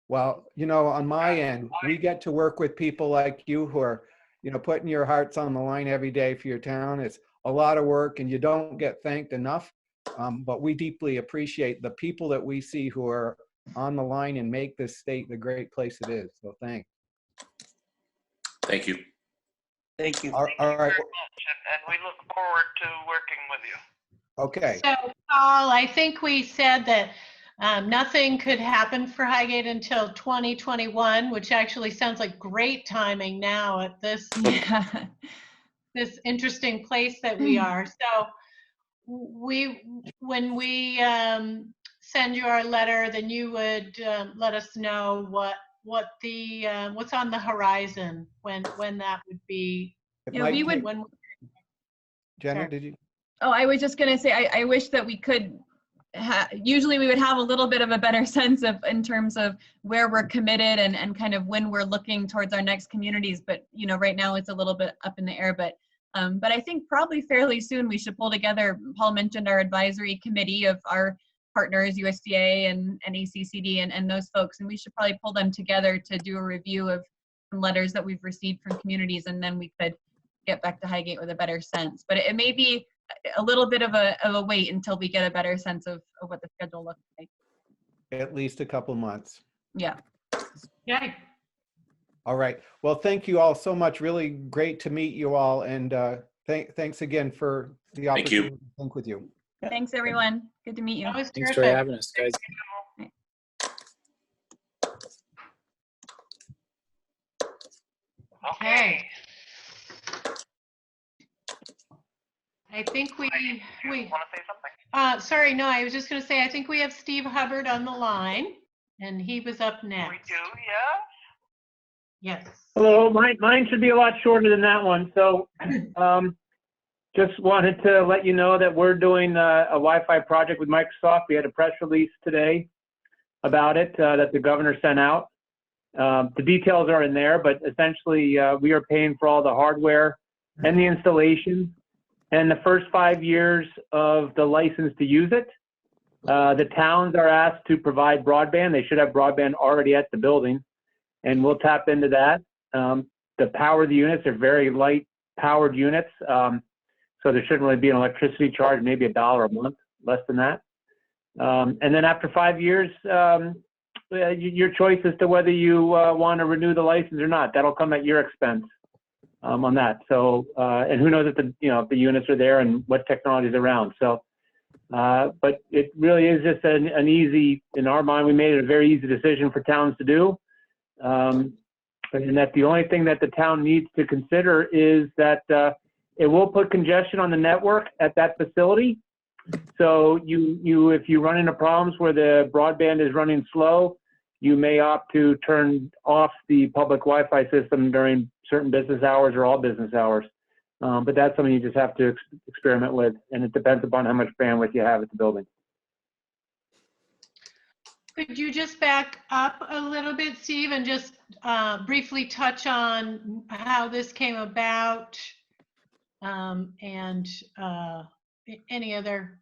Well, you know, on my end, we get to work with people like you who are, you know, putting your hearts on the line every day for your town. It's a lot of work and you don't get thanked enough, but we deeply appreciate the people that we see who are on the line and make this state the great place it is. So thanks. Thank you. Thank you. All right. Very much, and we look forward to working with you. Okay. So, Paul, I think we said that nothing could happen for Highgate until 2021, which actually sounds like great timing now at this this interesting place that we are. So when we send you our letter, then you would let us know what's on the horizon, when that would be. Yeah, we would. When, Jenna, sorry. did you? Oh, I was just gonna say, I wish that we could, usually we would have a little bit of a better sense of, in terms of where we're committed and kind of when we're looking towards our next communities. But, you know, right now it's a little bit up in the air, but I think probably fairly soon we should pull together. Paul mentioned our advisory committee of our partners, USDA and ACCD and those folks, and we should probably pull them together to do a review of some letters that we've received from communities, and then we could get back to Highgate with a better sense. But it may be a little bit of a wait until we get a better sense of what the schedule looks like. At least a couple months. Yeah. Okay. All right. Well, thank you all so much. Really great to meet you all. And thanks again for the Thank you. opportunity to think with you. Thanks, everyone. Good to meet you. That was Thanks for terrific. having us, guys. Okay. I think we Want to say something? sorry, no, I was just going to say, I think we have Steve Hubbard on the line, and he was up We next. do, yeah. Yes. Hello, mine should be a lot shorter than that one. So just wanted to let you know that we're doing a Wi-Fi project with Microsoft. We had a press release today about it that the governor sent out. The details are in there, but essentially we are paying for all the hardware and the installation and the first 5 years of the license to use it. The towns are asked to provide broadband. They should have broadband already at the building, and we'll tap into that. The power of the units are very light powered units, so there shouldn't really be an electricity charge, maybe $1 a month, less than that. And then after 5 years, your choice as to whether you want to renew the license or not. That'll come at your expense on that. So, and who knows if the units are there and what technology is around. So, but it really is just an easy, in our mind, we made it a very easy decision for towns to do. And that the only thing that the town needs to consider is that it will put congestion on the network at that facility. So if you run into problems where the broadband is running slow, you may opt to turn off the public Wi-Fi system during certain business hours or all business hours. But that's something you just have to experiment with, and it depends upon how much bandwidth you have at the building. Could you just back up a little bit, Steve, and just briefly touch on how this came about and any other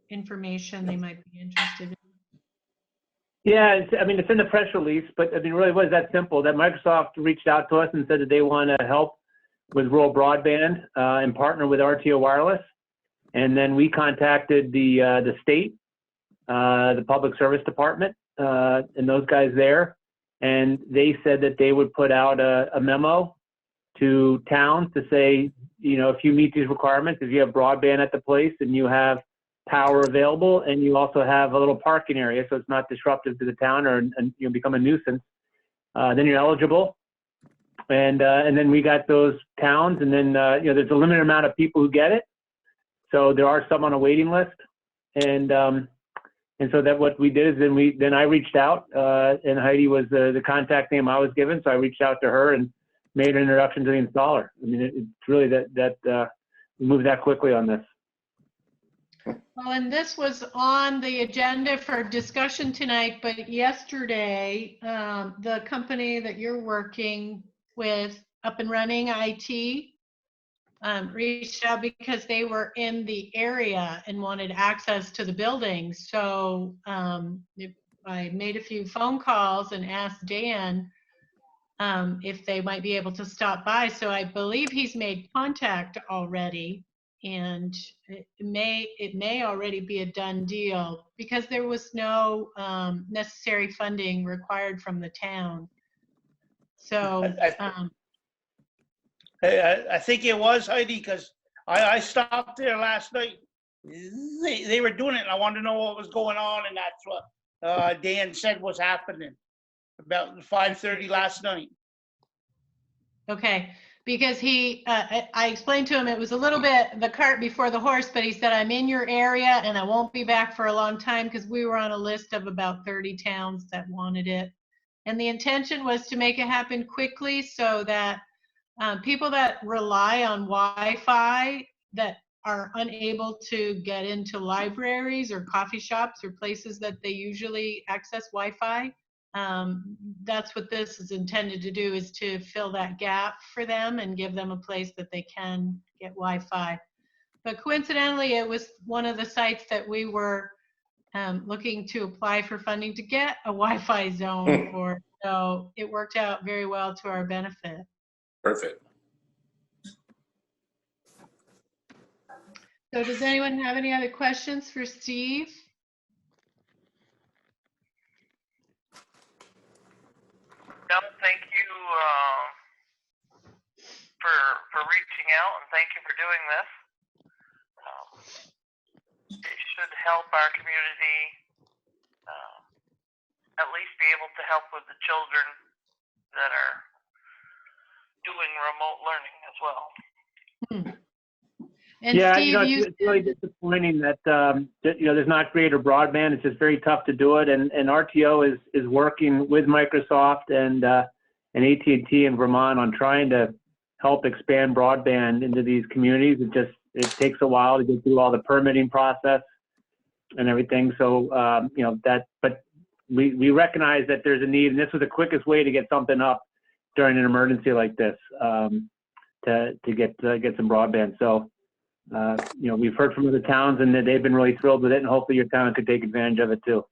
information they might be interested in? Yeah, it's in the press release, but it really was that simple, that Microsoft reached out to us and said that they want to help with rural broadband and partner with RTO Wireless. And then we contacted the state, the public service department, and those guys there. And they said that they would put out a memo to towns to say, if you meet these requirements, if you have broadband at the place and you have power available and you also have a little parking area, so it's not disruptive to the town or become a nuisance, then you're eligible. And then we got those towns, and then there's a limited amount of people who get it, so there are some on a waiting list, and so that what we did is then I reached out, and Heidi was the contact name I was given, so I reached out to her and made an introduction to the installer. I mean, it's really that we moved that quickly on this. Well, and this was on the agenda for discussion tonight, but yesterday, the company that you're working with, Up and Running IT, reached out because they were in the area and wanted access to the building. So I made a few phone calls and asked Dan if they might be able to stop by. So I believe he's made contact already, and it may already be a done deal because there was no necessary funding required from the town. So I think it was, Heidi, because I stopped there last night. They were doing it, and I wanted to know what was going on, and that's what Dan said was happening about 5:30 last night. okay, because I explained to him it was a little bit the cart before the horse, but he said, I'm in your area and I won't be back for a long time because we were on a list of about 30 towns that wanted it. And the intention was to make it happen quickly so that people that rely on Wi-Fi that are unable to get into libraries or coffee shops or places that they usually access Wi-Fi, that's what this is intended to do, is to fill that gap for them and give them a place that they can get Wi-Fi. But coincidentally, it was one of the sites that we were looking to apply for funding to get a Wi-Fi zone for. So it worked out very well to our benefit. Perfect. So does anyone have any other questions for Steve? No, thank you for reaching out, and thank you for doing this. It should help our community at least be able to help with the children that are doing remote learning as well. And Yeah, Steve, it's really disappointing that there's not greater broadband. It's just very tough to do it, and RTO is working with Microsoft and AT&T in Vermont on trying to help expand broadband into these communities. It takes a while to get through all the permitting process and everything. So but we recognize that there's a need, and this was the quickest way to get something up during an emergency like this, to get some broadband. So. We've heard from other towns and that they've been really thrilled with it, and hopefully your town could take advantage of it too.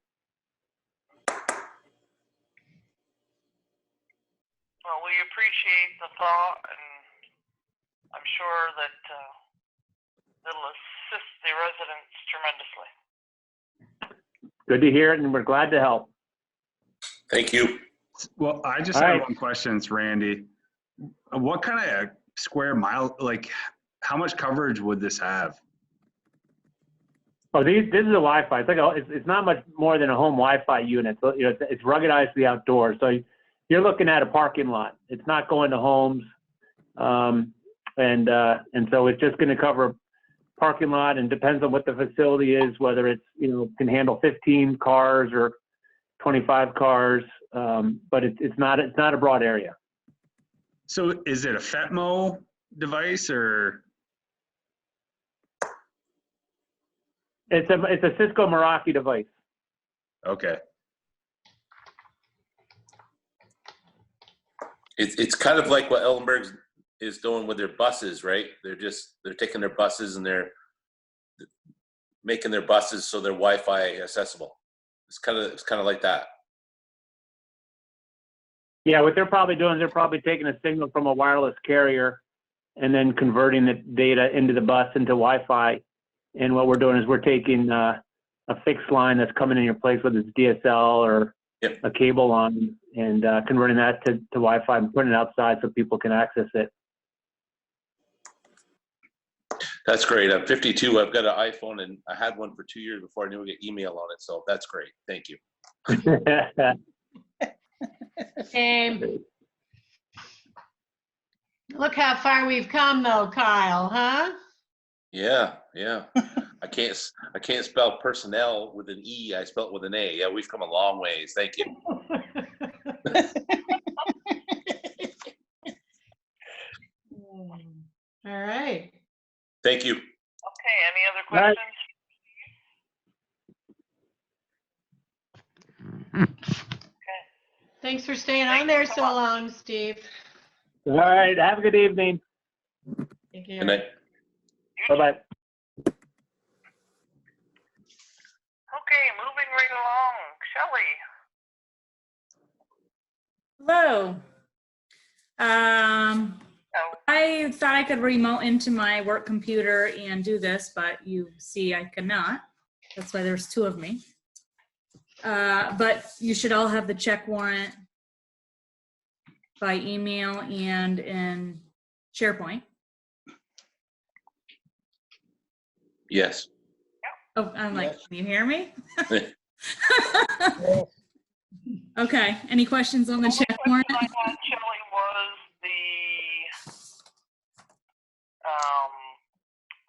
Well, we appreciate the thought, and I'm sure that it'll assist the residents tremendously. Good to hear it, and we're glad to help. Thank you. Well, I just All have right. one question. It's Randy. What kind of square mile, like, how much coverage would this have? Oh, this is a Wi-Fi. It's not much more than a home Wi-Fi unit. So it's ruggedized to the outdoors. So you're looking at a parking lot. It's not going to homes, and so it's just going to cover parking lot, and depends on what the facility is, whether it's can handle 15 cars or 25 cars. But it's not a broad area. So is it a FETMO device or? It's a Cisco Meraki device. Okay. It's kind of like what Ellenberg is doing with their buses, right? They're taking their buses and they're making their buses so they're Wi-Fi accessible. It's kind of like that. Yeah, what they're probably doing is they're probably taking a signal from a wireless carrier and then converting the data into the bus into Wi-Fi. And what we're doing is we're taking a fixed line that's coming in your place, whether it's DSL or Yep. a cable line, and converting that to Wi-Fi and putting it outside so people can access it. That's great. I'm 52. I've got an iPhone, and I had one for 2 years before I knew we get email on it. So that's great. Thank you. Look how far we've come though, Kyle, huh? Yeah, yeah. I can't spell personnel with an E. I spell it with an A. Yeah, we've come a long ways. Thank you. All right. Thank you. Okay, any other Right. questions? Thanks for staying on there so long, Steve. All right, have a good evening. Take care. Good night. Bye-bye. Okay, moving right along. Shelley. Hello. I thought I could remote into my work computer and do this, but you see I cannot. That's why there's two of me. But you should all have the check warrant by email and in SharePoint. Yes. Oh, I'm like, Yes. can you hear me? Okay, any questions on the check warrant? The only question I had, Shelley, was the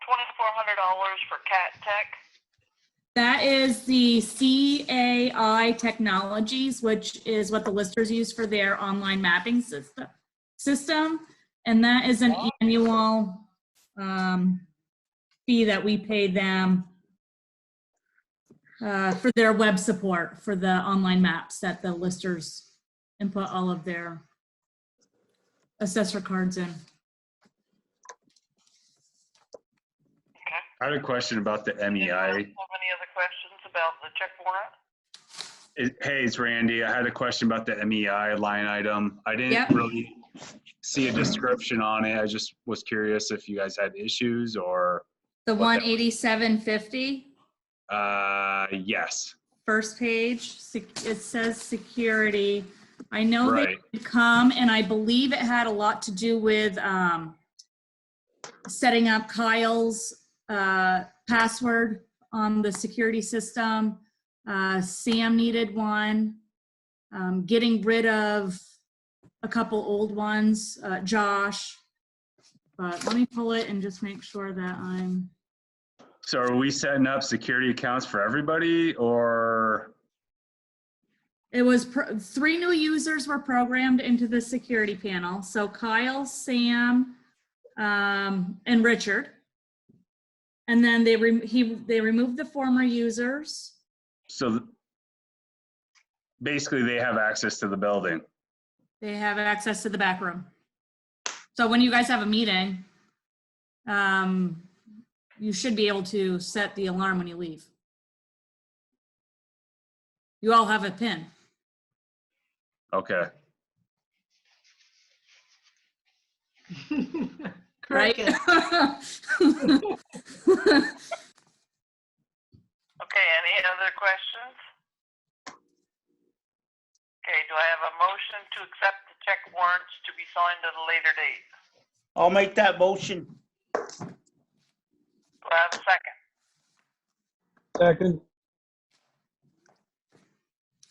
$2,400 for Cat Tech. That is the CAI Technologies, which is what the listers use for their online mapping system. And that is an annual fee that we pay them for their web support for the online maps that the listers input all of their assessor cards in. I had a question about the Anyone else MEI. have any other questions about the check warrant? Hey, it's Randy. I had a question about the MEI line item. I didn't Yep. really see a description on it. I just was curious if you guys had issues or, The What that was. 187.50. yes. First page, it says security. I know they Right. did come, and I believe it had a lot to do with setting up Kyle's password on the security system. Sam needed one. Getting rid of a couple old ones, Josh. But let me pull it and just make sure that I'm... So are we setting up security accounts for everybody or? It was 3 new users were programmed into the security panel. So Kyle, Sam, and Richard. And then they removed the former users. So basically they have access to the building. They have access to the back room. So when you guys have a meeting, you should be able to set the alarm when you leave. You all have a PIN. Okay. Right? Cricket. Okay, any other questions? Okay, do I have a motion to accept the check warrants to be signed at a later date? I'll make that motion. Do I have a second? Second.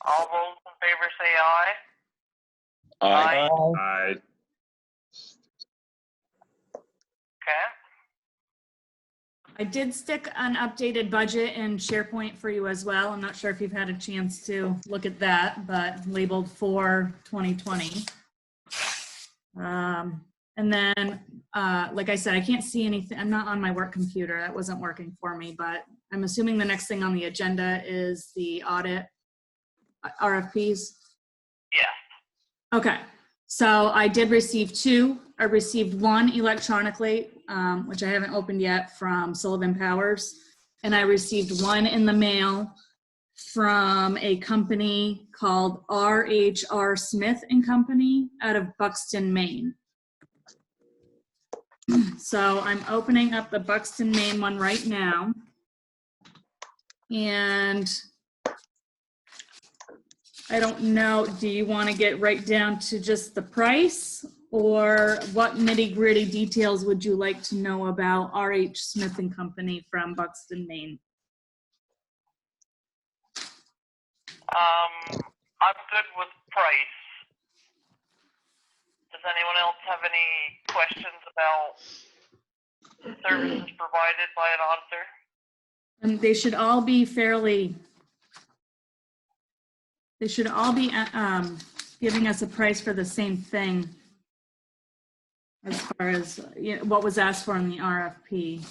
All those in favor say aye. Aye. Okay. I did stick an updated budget in SharePoint for you as well. I'm not sure if you've had a chance to look at that, but labeled for 2020. And then, like I said, I can't see anything. I'm not on my work computer. That wasn't working for me, but I'm assuming the next thing on the agenda is the audit RFPs. Yes. Okay, so I did receive 2. I received 1 electronically, which I haven't opened yet, from Sullivan Powers. And I received 1 in the mail from a company called R.H.R. Smith and Company out of Buxton, Maine. So I'm opening up the Buxton, Maine one right now. And I don't know, do you want to get right down to just the price? Or what nitty-gritty details would you like to know about R.H. Smith and Company from Buxton, Maine? I'm good with price. Does anyone else have any questions about services provided by an auditor? And they should all be giving us a price for the same thing as far as what was asked for in the RFP.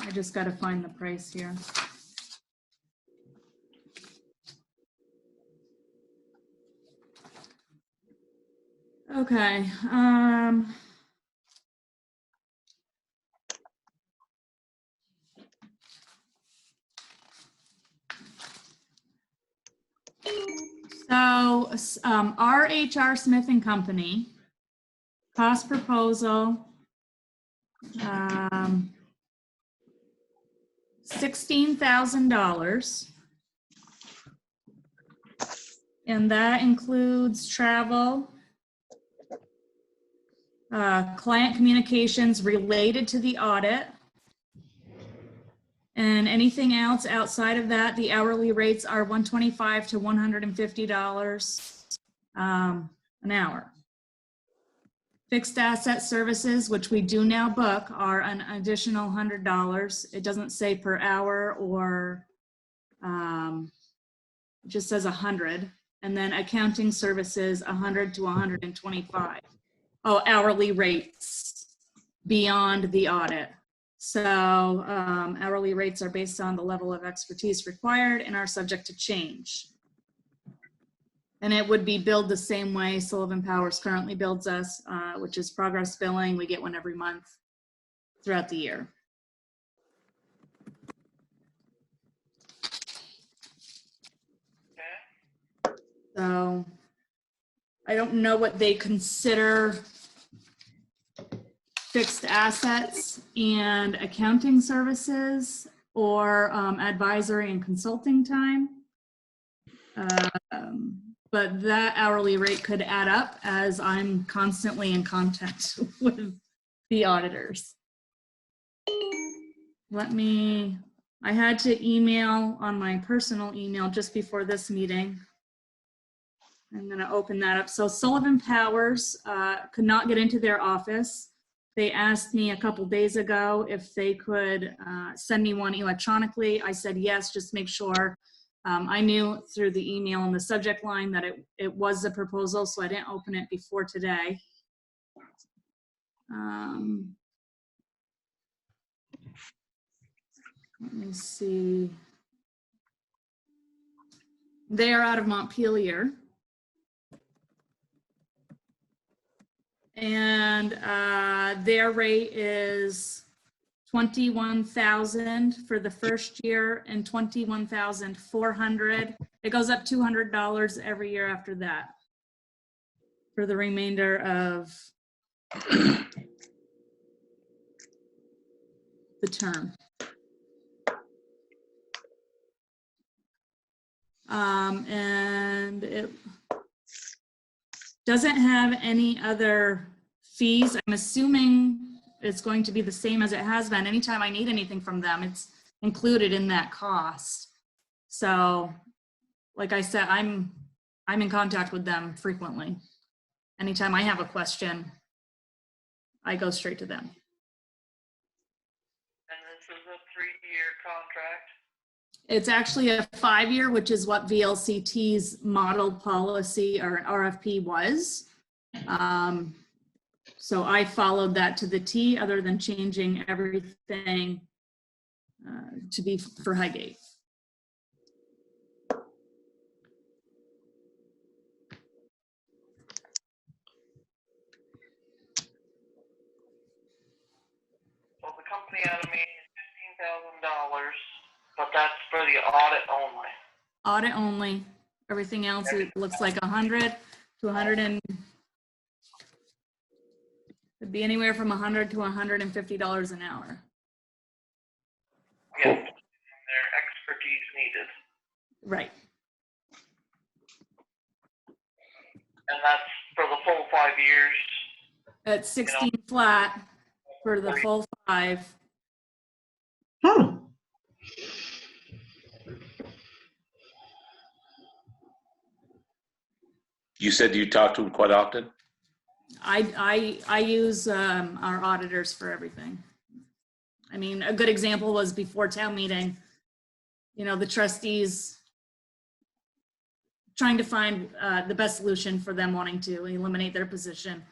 I just got to find the price here. Okay. So R.H.R. Smith and Company, cost proposal, $16,000. And that includes travel, client communications related to the audit, and anything else outside of that. The hourly rates are $125 to $150 an hour. Fixed asset services, which we do now book, are an additional $100. It doesn't say per hour or it just says 100. And then accounting services, 100 to 125. Oh, hourly rates beyond the audit. So hourly rates are based on the level of expertise required and are subject to change. And it would be billed the same way Sullivan Powers currently builds us, which is progress billing. We get one every month throughout the year. So I don't know what they consider fixed assets and accounting services or advisory and consulting time. But that hourly rate could add up as I'm constantly in contact with the auditors. I had to email on my personal email just before this meeting. I'm going to open that up. So Sullivan Powers could not get into their office. They asked me a couple days ago if they could send me one electronically. I said yes, just make sure. I knew through the email and the subject line that it was a proposal, so I didn't open it before today. Let me see. They are out of Montpelier. And their rate is $21,000 for the first year and $21,400. It goes up $200 every year after that for the remainder of the term. And it doesn't have any other fees. I'm assuming it's going to be the same as it has been. Anytime I need anything from them, it's included in that cost. So, like I said, I'm in contact with them frequently. Anytime I have a question, I go straight to them. And this is a 3-year contract? It's actually a 5-year, which is what VLCT's model policy or RFP was. So I followed that to the T, other than changing everything to be for Highgate. Well, the company out of me is $15,000, but that's for the audit only. Audit only. Everything else, it looks like 100 to 100 and it'd be anywhere from $100 to $150 an hour. Yeah, their expertise needed. Right. And that's for the full 5 years. At 16 flat for the full 5. Hmm. You said you talk to him quite often? I use our auditors for everything. I mean, a good example was before town meeting, you know, the trustees trying to find the best solution for them wanting to eliminate their position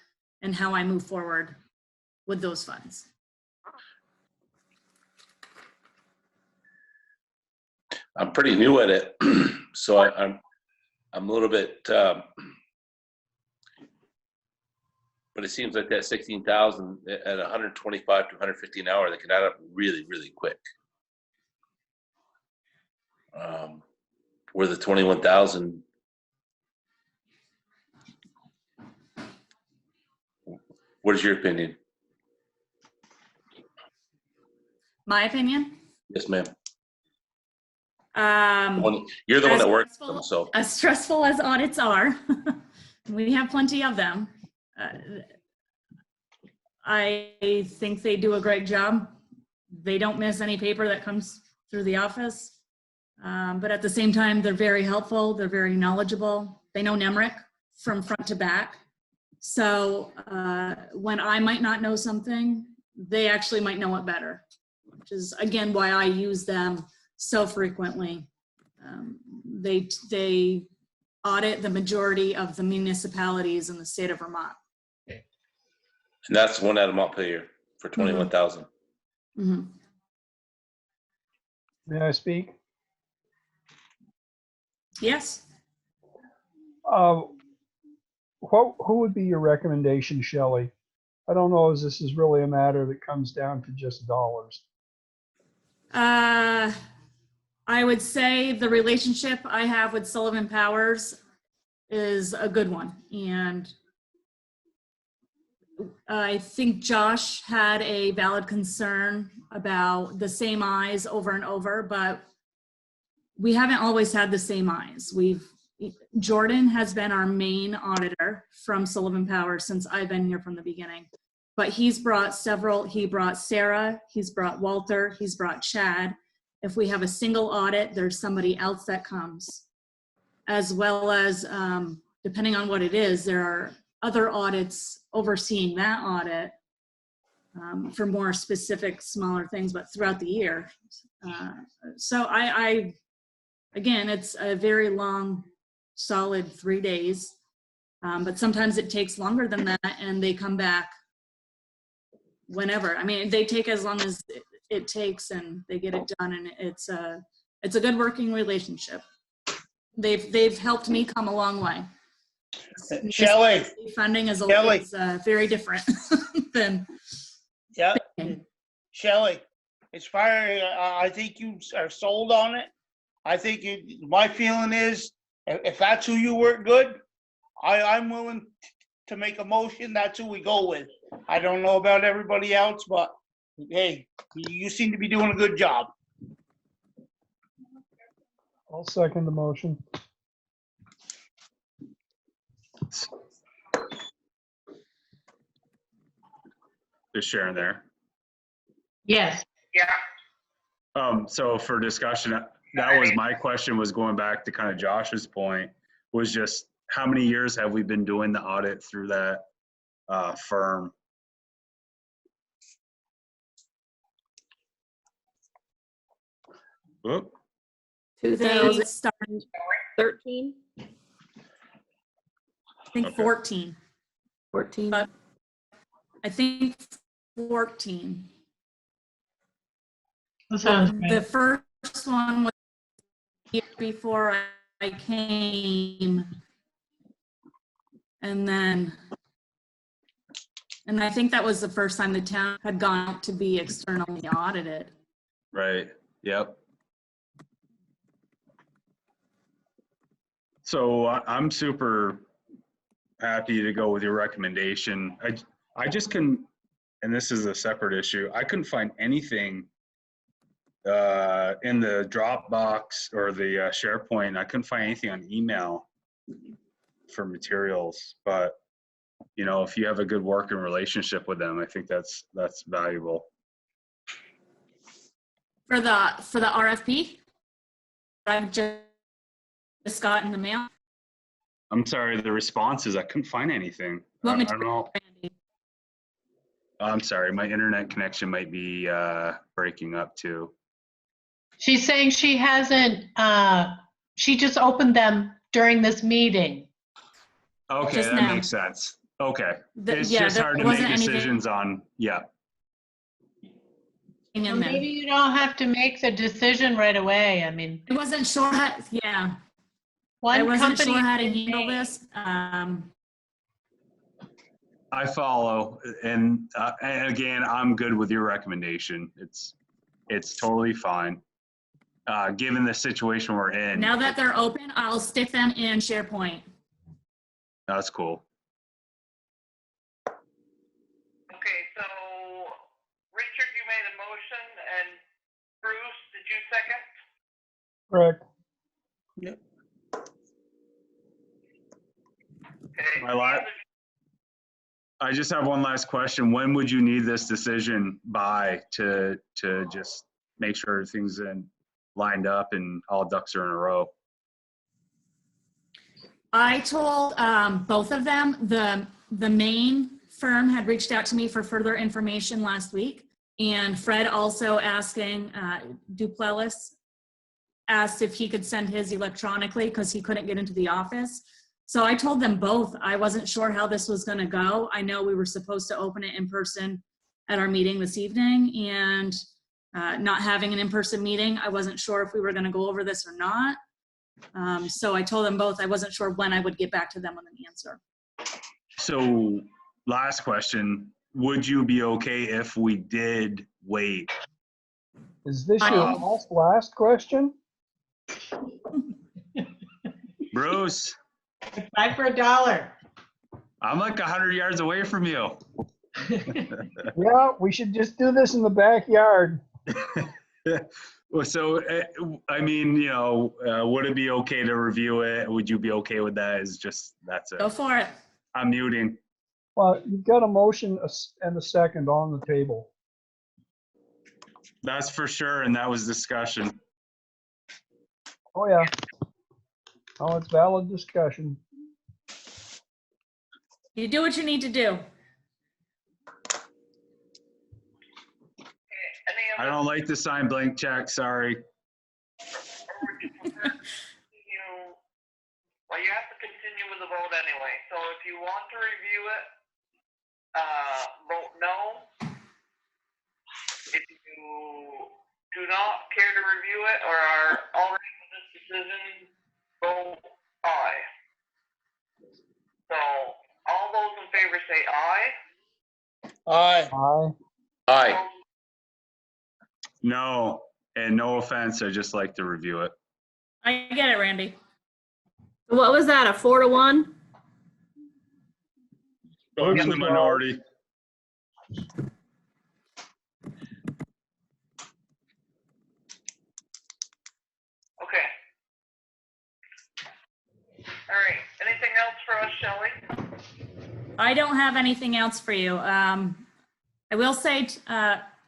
and how I move forward with those funds. I'm pretty new at it, so I'm a little bit, but it seems like that 16,000 at 125 to 150 an hour, they can add up really, really quick. Where the 21,000, what is your opinion? My opinion? Yes, ma'am. You're the one that works with them, so. As stressful as audits are, we have plenty of them. I think they do a great job. They don't miss any paper that comes through the office. But at the same time, they're very helpful. They're very knowledgeable. They know NEMRIC from front to back. So when I might not know something, they actually might know it better, which is, again, why I use them so frequently. They audit the majority of the municipalities in the state of Vermont. And that's one out of Montpelier for 21,000. Mm-hmm. May I speak? Yes. Who would be your recommendation, Shelley? I don't know if this is really a matter that comes down to just dollars. I would say the relationship I have with Sullivan Powers is a good one. And I think Josh had a valid concern about the same eyes over and over, but we haven't always had the same eyes. Jordan has been our main auditor from Sullivan Powers since I've been here from the beginning, but he's brought several. He brought Sarah, he's brought Walter, he's brought Chad. If we have a single audit, there's somebody else that comes, as well as depending on what it is, there are other audits overseeing that audit for more specific, smaller things, but throughout the year. So again, it's a very long, solid 3 days, but sometimes it takes longer than that, and they come back whenever. I mean, they take as long as it takes, and they get it done, and it's a good working relationship. They've helped me come a long way. Shelley. Funding is very different than. Yeah. Shelley, as far as I think you are sold on it, I think my feeling is if that's who you work good, I'm willing to make a motion. That's who we go with. I don't know about everybody else, but hey, you seem to be doing a good job. I'll second the motion. Just sharing there. Yes. Yeah. So for discussion, that was my question, was going back to kind of Josh's point, was just how many years have we been doing the audit through that firm? Whoop. They started 13? I think 14. 14. But I think 14. That sounds The good. first one was the year before I came. And I think that was the first time the town had gone out to be externally audited. Right. Yep. So I'm super happy to go with your recommendation. I just can, and this is a separate issue, I couldn't find anything in the Dropbox or the SharePoint. I couldn't find anything on email for materials, but you know, if you have a good working relationship with them, I think that's valuable. For the RFP, I've just got in the mail. I'm sorry, the responses, I couldn't find anything. I What don't know. Randy? I'm sorry, my internet connection might be breaking up too. She's saying she hasn't, she just opened them during this meeting. Okay, Just that now. makes sense. Okay. It's Yeah, just there hard to make wasn't anything decisions on, yeah. in Well, there. maybe you don't have to make the decision right away. I mean, I wasn't sure how, yeah, one I wasn't company sure how to can handle make- this. I follow, and again, I'm good with your recommendation. It's totally fine. Given the situation we're in. Now that they're open, I'll stick them in SharePoint. That's cool. Okay, so Richard, you made a motion, and Bruce, did you second? Correct. Okay. I just have one last question. When would you need this decision by to just make sure things lined up and all ducks are in a row? I told both of them, the main firm had reached out to me for further information last week, and Fred also asking, Duplellis asked if he could send his electronically because he couldn't get into the office. So I told them both I wasn't sure how this was going to go. I know we were supposed to open it in person at our meeting this evening, and not having an in-person meeting, I wasn't sure if we were going to go over this or not. So I told them both I wasn't sure when I would get back to them with an answer. So last question, would you be okay if we did wait? Is this your last question? Bruce, Buy for $1. I'm like 100 yards away from you. Yeah, we should just do this in the backyard. Well, so, I mean, you know, would it be okay to review it? Would you be okay with that? That's it. Go for it. I'm muting. Well, you've got a motion and a second on the table. That's for sure, and that was discussion. Oh, yeah. Oh, it's valid discussion. You do what you need to do. I don't like to sign blank checks, sorry. Well, you have to continue with the vote anyway. So if you want to review it, vote no. If you do not care to review it or are already with this decision, vote aye. So all those in favor say aye. Aye. Aye. Aye. No, and no offense, I just like to review it. I get it, Randy. What was that, a 4-1? I'm in the minority. Okay. All right. Anything else for us, Shelley? I don't have anything else for you. I will say,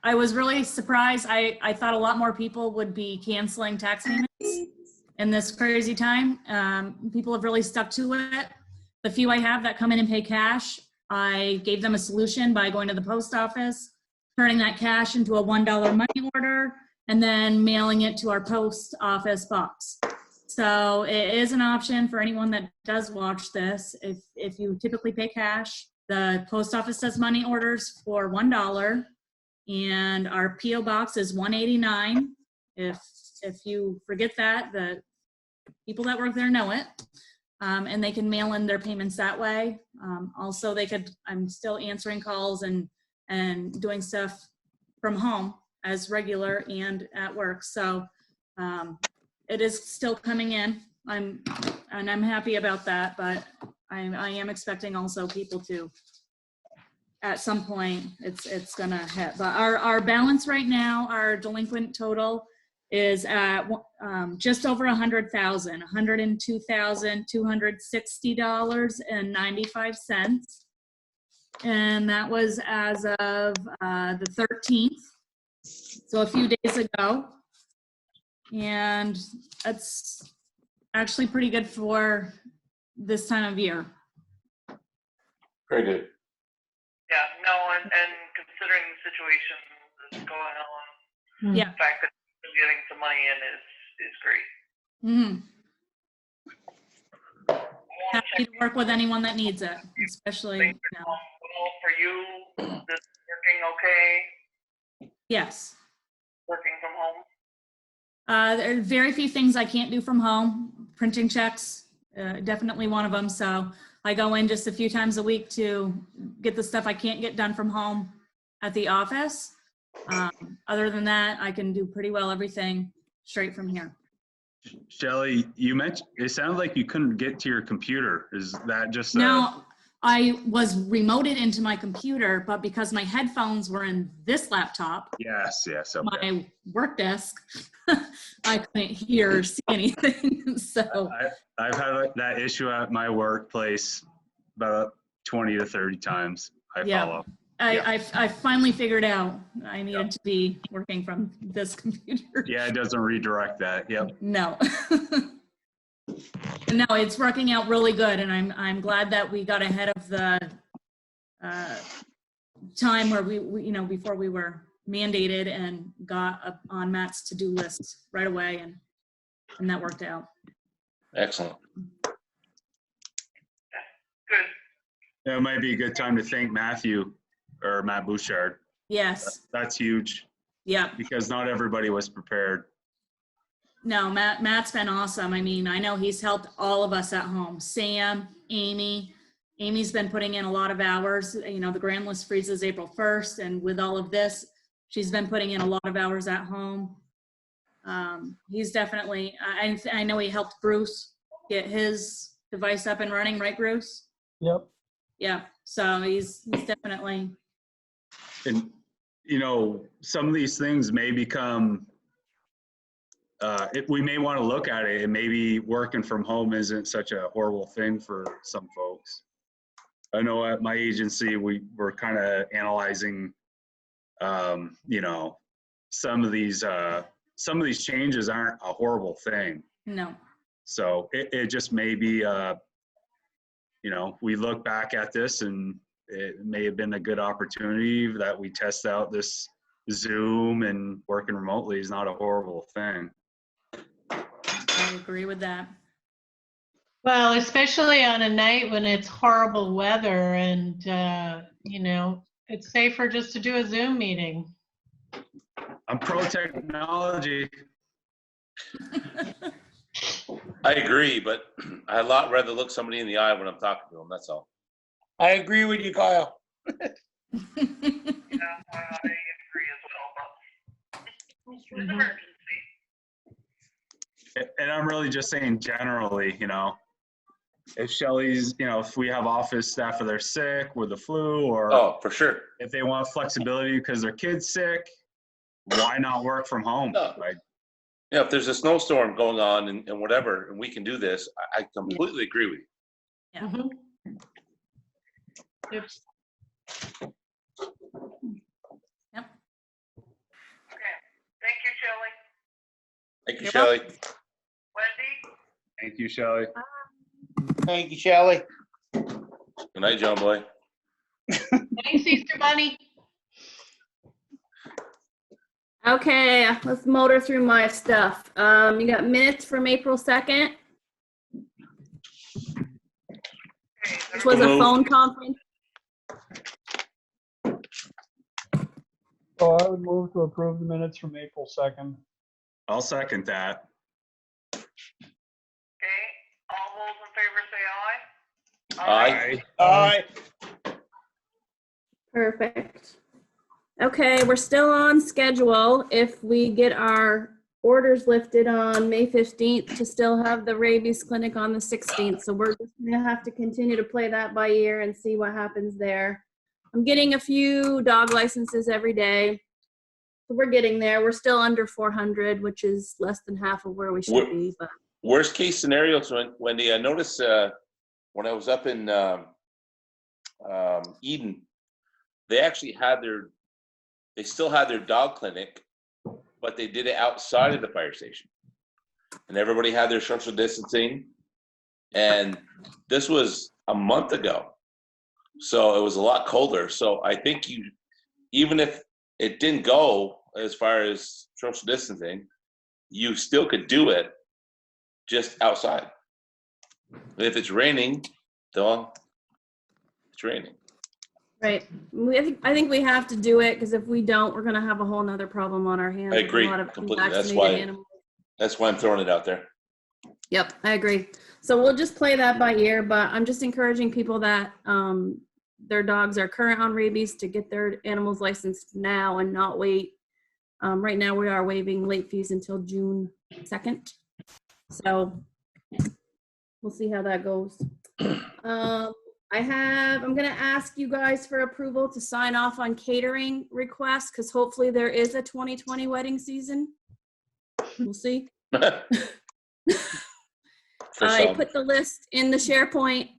I was really surprised. I thought a lot more people would be canceling tax payments in this crazy time. People have really stuck to it. The few I have that come in and pay cash, I gave them a solution by going to the post office, turning that cash into a $1 money order, and then mailing it to our post office box. So it is an option for anyone that does watch this. If you typically pay cash, the post office does money orders for $1, and our PO box is $189. If you forget that, the people that work there know it, and they can mail in their payments that way. Also, I'm still answering calls and doing stuff from home as regular and at work. So it is still coming in. I'm happy about that, but I am expecting also people to, at some point, it's gonna hit. But our balance right now, our delinquent total is at just over 100,000, $102,260.95. And that was as of the 13th, so a few days ago. And that's actually pretty good for this time of year. Very good. Yeah, no, and considering the situation that's going on, Yeah. the fact that we're getting some money in is great. Happy to work with anyone that needs it, especially now. Well, for you, this is working okay? Yes. Working from home? There are very few things I can't do from home. Printing checks, definitely one of them. So I go in just a few times a week to get the stuff I can't get done from home at the office. Other than that, I can do pretty well everything straight from here. Shelley, you mentioned, it sounded like you couldn't get to your computer. Is that just No, I was remoted into my computer, but because my headphones were in this laptop, Yes, okay. my work desk, I couldn't hear or see anything. So I've had that issue at my workplace about 20 to 30 times. Yeah. I finally figured out I needed to be working from this computer. Yeah, it doesn't redirect that. Yep. No. No, it's working out really good, and I'm glad that we got ahead of the time where we before we were mandated and got on Matt's to-do list right away, and that worked out. Excellent. Good. It might be a good time to thank Matthew or Matt Bouchard. Yes. That's huge. Yeah. Because not everybody was prepared. No, Matt's been awesome. I mean, I know he's helped all of us at home. Sam, Amy. Amy's been putting in a lot of hours. You know, the grand list freezes April 1st, and with all of this, she's been putting in a lot of hours at home. He's definitely, I know he helped Bruce get his device up and running, right, Bruce? Yep. Yeah, so he's definitely. And, you know, some of these things may become, we may want to look at it, and maybe working from home isn't such a horrible thing for some folks. I know at my agency, we were kind of analyzing, you know, some of these changes aren't a horrible thing. No. So it just may be, you know, we look back at this and it may have been a good opportunity that we test out this Zoom, and working remotely is not a horrible thing. I agree with that. Well, especially on a night when it's horrible weather and, you know, it's safer just to do a Zoom meeting. I'm pro technology. I agree, but I'd a lot rather look somebody in the eye when I'm talking to them, that's all. I agree with you, Kyle. Yeah, I agree as well, but it's an emergency. And I'm really just saying generally, you know, if Shelley's, you know, if we have office staff that are sick with the flu, or Oh, for sure. if they want flexibility because their kid's sick, why not work from home? No. Like, Yeah, if there's a snowstorm going on and whatever, and we can do this, I completely agree with you. Yeah. Mhm. Yep. Yep. Okay, thank you, Shelley. Thank you, You're Shelley. Wendy? thank you, Shelley. Thank you, Shelley. Good night, John Boy. Thanks, Easter Bunny. Okay, let's motor through my stuff. You got minutes from April 2nd, which was a phone conference. So I would move to approve the minutes from April 2nd. I'll second that. Okay, all those in favor say aye. Aye. Aye. Perfect. Okay, we're still on schedule if we get our orders lifted on May 15th to still have the rabies clinic on the 16th. So we're just gonna have to continue to play that by ear and see what happens there. I'm getting a few dog licenses every day. we're getting there. We're still under 400, which is less than half of where we should be. But Worst case scenarios, Wendy, I noticed when I was up in Eden, they actually they still had their dog clinic, but they did it outside of the fire station. And everybody had their social distancing. And this was a month ago. So it was a lot colder. So I think even if it didn't go as far as social distancing, you still could do it just outside. And if it's raining, it's raining. right, I think we have to do it because if we don't, we're going to have a whole nother problem on our hands. I with a agree lot of completely. unvaccinated animals. That's why I'm throwing it out there. Yep, I agree. So we'll just play that by ear, but I'm just encouraging people that their dogs are current on rabies to get their animals licensed now and not wait. Right now we are waiving late fees until June 2nd. So we'll see how that goes. I'm gonna ask you guys for approval to sign off on catering requests because hopefully there is a 2020 wedding season. We'll see. I put the list in the SharePoint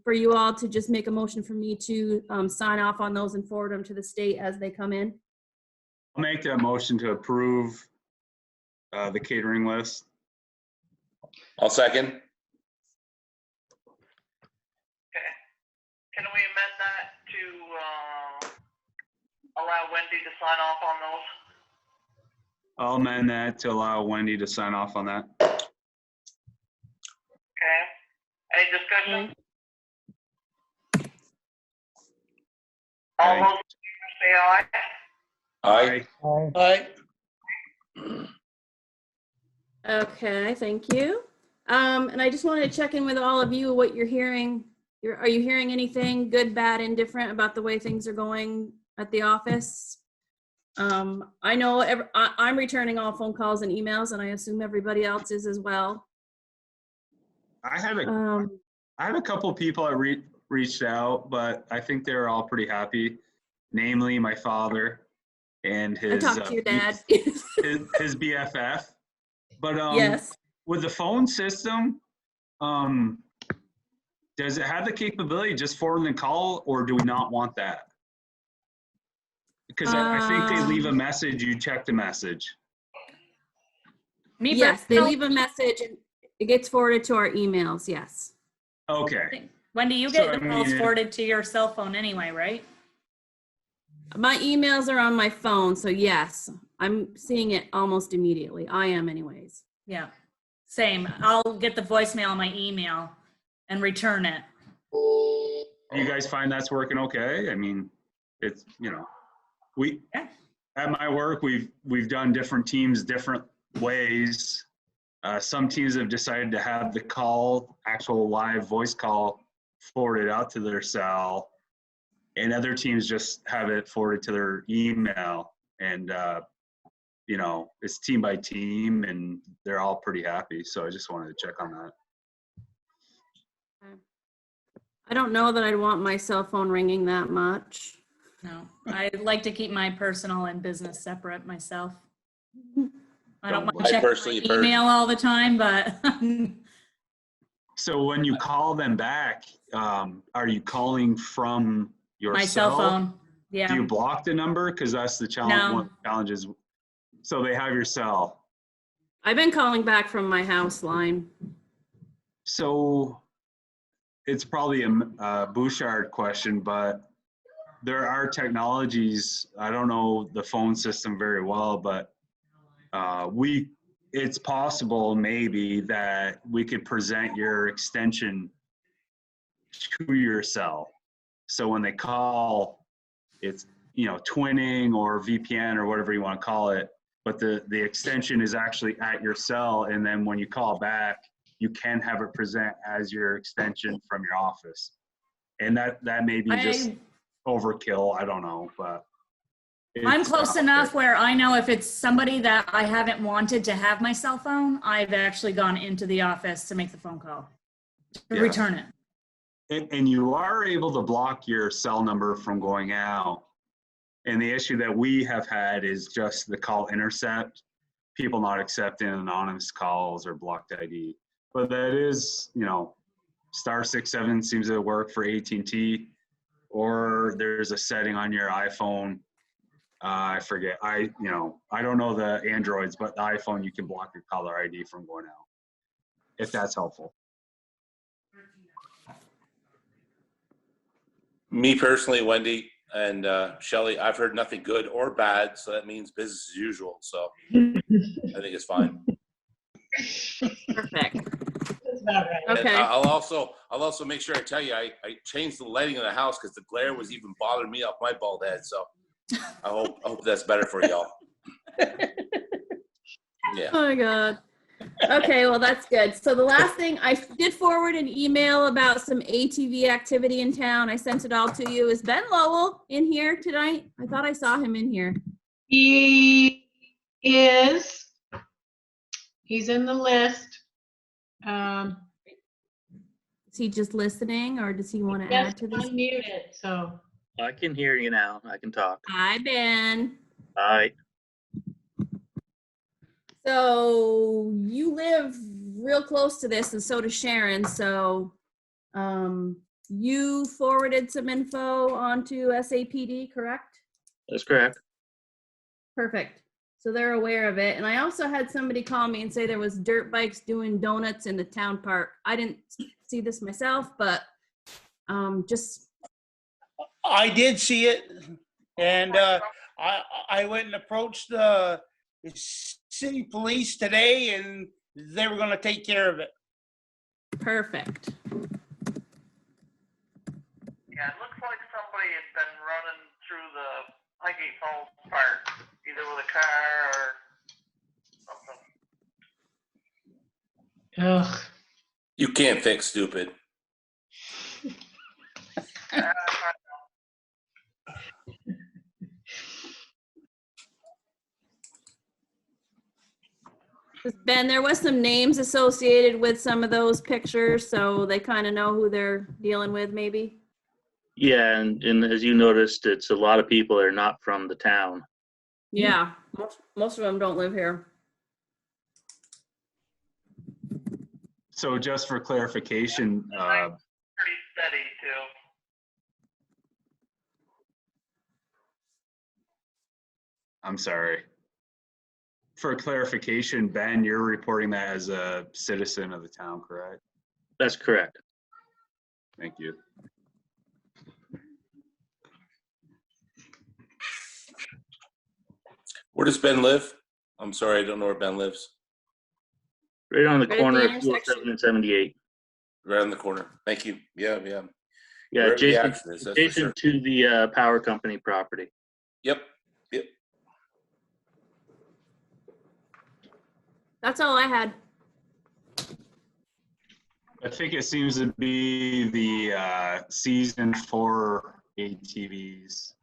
for you all to just make a motion for me to sign off on those and forward them to the state as they come in. I'll make that motion to approve the catering list. I'll second. Okay. Can we amend that to allow Wendy to sign off on those? I'll amend that to allow Wendy to sign off on that. Okay. Any discussion? All Aye. those in favor say aye. Aye. Okay, thank you. And I just wanted to check in with all of you, what you're hearing. Are you hearing anything good, bad, indifferent about the way things are going at the office? I know I'm returning all phone calls and emails, and I assume everybody else is as well. I had a couple people that reached out, but I think they were all pretty happy. Namely, my father and his I talked to your dad. his BFF. But yes. With the phone system, does it have the capability of just forwarding the call, or do we not want that? Because I think they leave a message, you check the message. Yes, they leave a message and it gets forwarded to our emails, yes. Okay. Wendy, you get the calls forwarded to your cell phone anyway, right? My emails are on my phone, so yes, I'm seeing it almost immediately. I am anyways. Yeah, same. I'll get the voicemail on my email and return it. You guys find that's working okay? I mean, it's, at my work, we've done different teams different ways. Some teams have decided to have the call, actual live voice call, forwarded out to their cell, and other teams just have it forwarded to their email. And it's team by team, and they're all pretty happy. So I just wanted to check on that. I don't know that I'd want my cell phone ringing that much. No, I like to keep my personal and business separate myself. I don't want to check my email all the time, but. So when you call them back, are you calling from your my cell phone? Yeah. Do you block the number? Because that's the challenge. No. One of the challenges. So they have your cell. I've been calling back from my house line. So it's probably a Bouchard question, but there are technologies. I don't know the phone system very well, but it's possible maybe that we could present your extension to your cell. So when they call, it's twinning or VPN or whatever you want to call it, but the extension is actually at your cell, and then when you call back, you can have it present as your extension from your office. And that may be just overkill. I don't know, but I'm close enough where I know if it's somebody that I haven't wanted to have my cell phone, I've actually gone into the office to make the phone call, to return it. And you are able to block your cell number from going out. And the issue that we have had is just the call intercept, people not accepting anonymous calls or blocked ID. But that is, you know, *67 seems to work for AT&T, or there's a setting on your iPhone. I forget. I don't know the Androids, but the iPhone, you can block your caller ID from going out, if that's helpful. Me personally, Wendy and Shelley, I've heard nothing good or bad, so that means business as usual. So I think it's fine. Perfect. That's about right. And Okay. I'll also make sure I tell you I changed the lighting of the house because the glare was even bothering me off my bald head. So I hope that's better for y'all. Yeah. Oh my God. Okay, well, that's good. So the last thing, I did forward an email about some ATV activity in town. I sent it all to you. Is Ben Lowell in here tonight? I thought I saw him in here. He is. He's in the list. Is he just listening, or does he want to add Just to this? unmuted, so. I can hear you now. I can talk. Hi, Ben. Hi. So you live real close to this, and so does Sharon. So you forwarded some info onto SAPD, correct? That's correct. Perfect. So they're aware of it. And I also had somebody call me and say there was dirt bikes doing donuts in the town park. I didn't see this myself, but just. I did see it, and I went and approached the city police today, and they were going to take care of it. Perfect. Yeah, it looks like somebody had been running through the Highgate Falls Park, either with a car or something. Ugh. You can't fix stupid. Ben, there was some names associated with some of those pictures, so they kind of know who they're dealing with, maybe. Yeah, and as you noticed, it's a lot of people that are not from the town. Yeah, most of them don't live here. So just for clarification, Pretty steady too. I'm sorry. For clarification, Ben, you're reporting that as a citizen of the town, correct? That's correct. Thank you. Where does Ben live? I'm sorry, I don't know where Ben lives. Right on the Right at the corner of intersection. 207 and 78. Right on the corner. Thank you. Yeah. Yeah, Wherever the adjacent, action is, that's for sure. adjacent to the power company property. Yep. That's all I had. I think it seems to be the season for ATVs.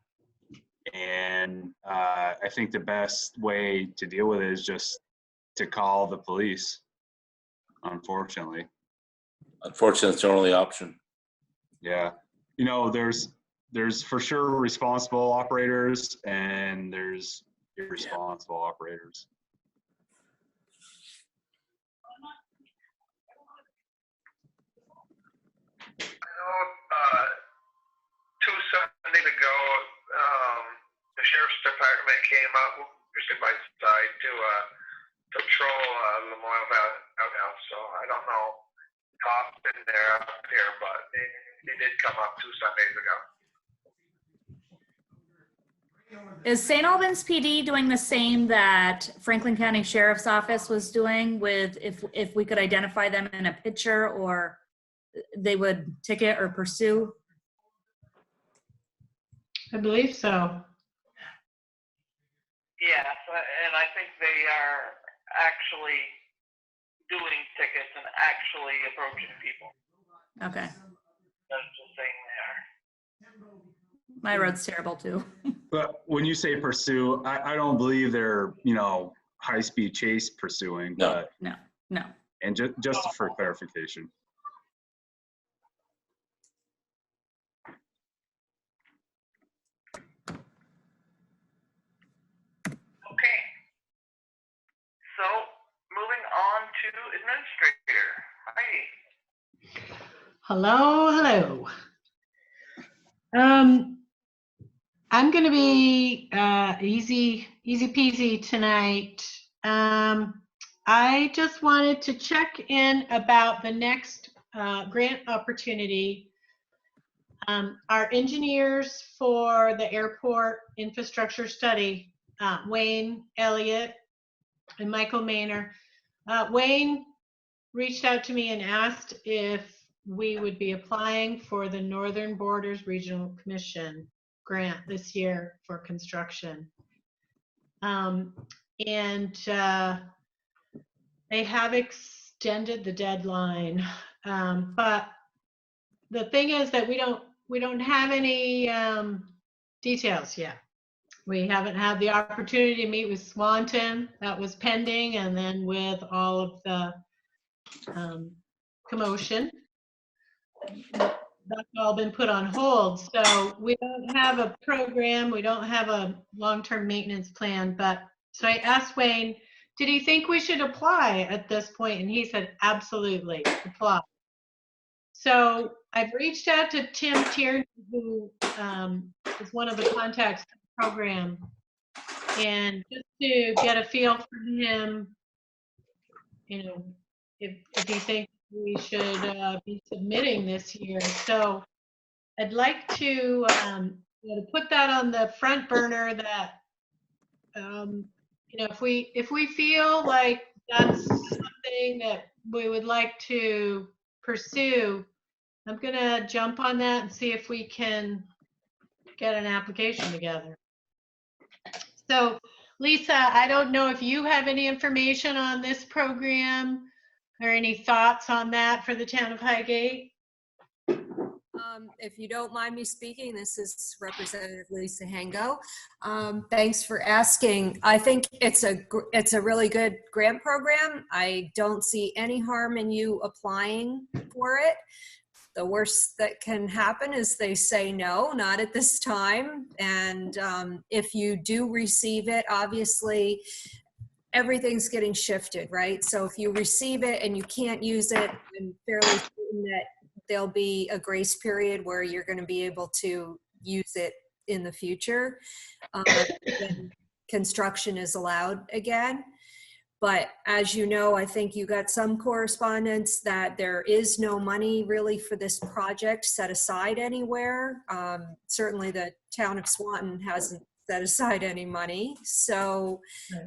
And I think the best way to deal with it is just to call the police, unfortunately. Unfortunately, it's the only option. Yeah. You know, there's for sure responsible operators and there's irresponsible operators. Two Sundays ago, the sheriff's department came up, Christian by side, to patrol Lemoyle Outhouse. So I don't know how often they're up here, but they did come up 2 Sundays ago. Is St. Albans PD doing the same that Franklin County Sheriff's Office was doing with if we could identify them in a picture, or they would ticket or pursue? I believe so. Yeah, and I think they are actually doing tickets and actually approaching people. Okay. That's just saying they are. My road's terrible too. But when you say pursue, I don't believe they're, high-speed chase pursuing. No. But, No. and just for clarification. Hello, hello. I'm going to be easy peasy tonight. I just wanted to check in about the next grant opportunity. Our engineers for the airport infrastructure study, Wayne Elliott and Michael Maynor. Wayne reached out to me and asked if we would be applying for the Northern Borders Regional Commission grant this year for construction. They have extended the deadline, but the thing is that we don't have any details yet. We haven't had the opportunity to meet with Swanton. That was pending, and then with all of the commotion, that's all been put on hold. So we don't have a program, we don't have a long-term maintenance plan. But so I asked Wayne, did he think we should apply at this point? And he said, absolutely, apply. So I've reached out to Tim Tierney, who is one of the contacts in the program, and just to get a feel from him, you know, if he thinks we should be submitting this year. So I'd like to, you know, to put that on the front burner that, you know, if we feel like that's something that we would like to pursue, I'm gonna jump on that and see if we can get an application together. So Lisa, I don't know if you have any information on this program or any thoughts on that for the town of Highgate? If you don't mind me speaking, this is Representative Lisa Hango. Thanks for asking. I think it's a really good grant program. I don't see any harm in you applying for it. The worst that can happen is they say no, not at this time. And if you do receive it, obviously everything's getting shifted, right? So if you receive it and you can't use it, I'm fairly certain that there'll be a grace period where you're going to be able to use it in the future. When construction is allowed again. But as you know, I think you got some correspondence that there is no money really for this project set aside anywhere. Certainly the town of Swanton hasn't set aside any money. So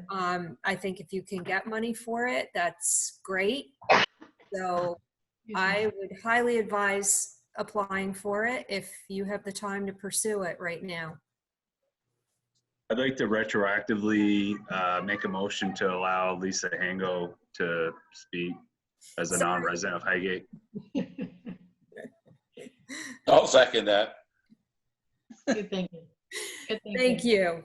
I think if you can get money for it, that's great. So I would highly advise applying for it if you have the time to pursue it right now. I'd like to retroactively make a motion to allow Lisa Hango to speak as a non-resident of Highgate. I'll second that. Good thinking. Good thinking. Thank you.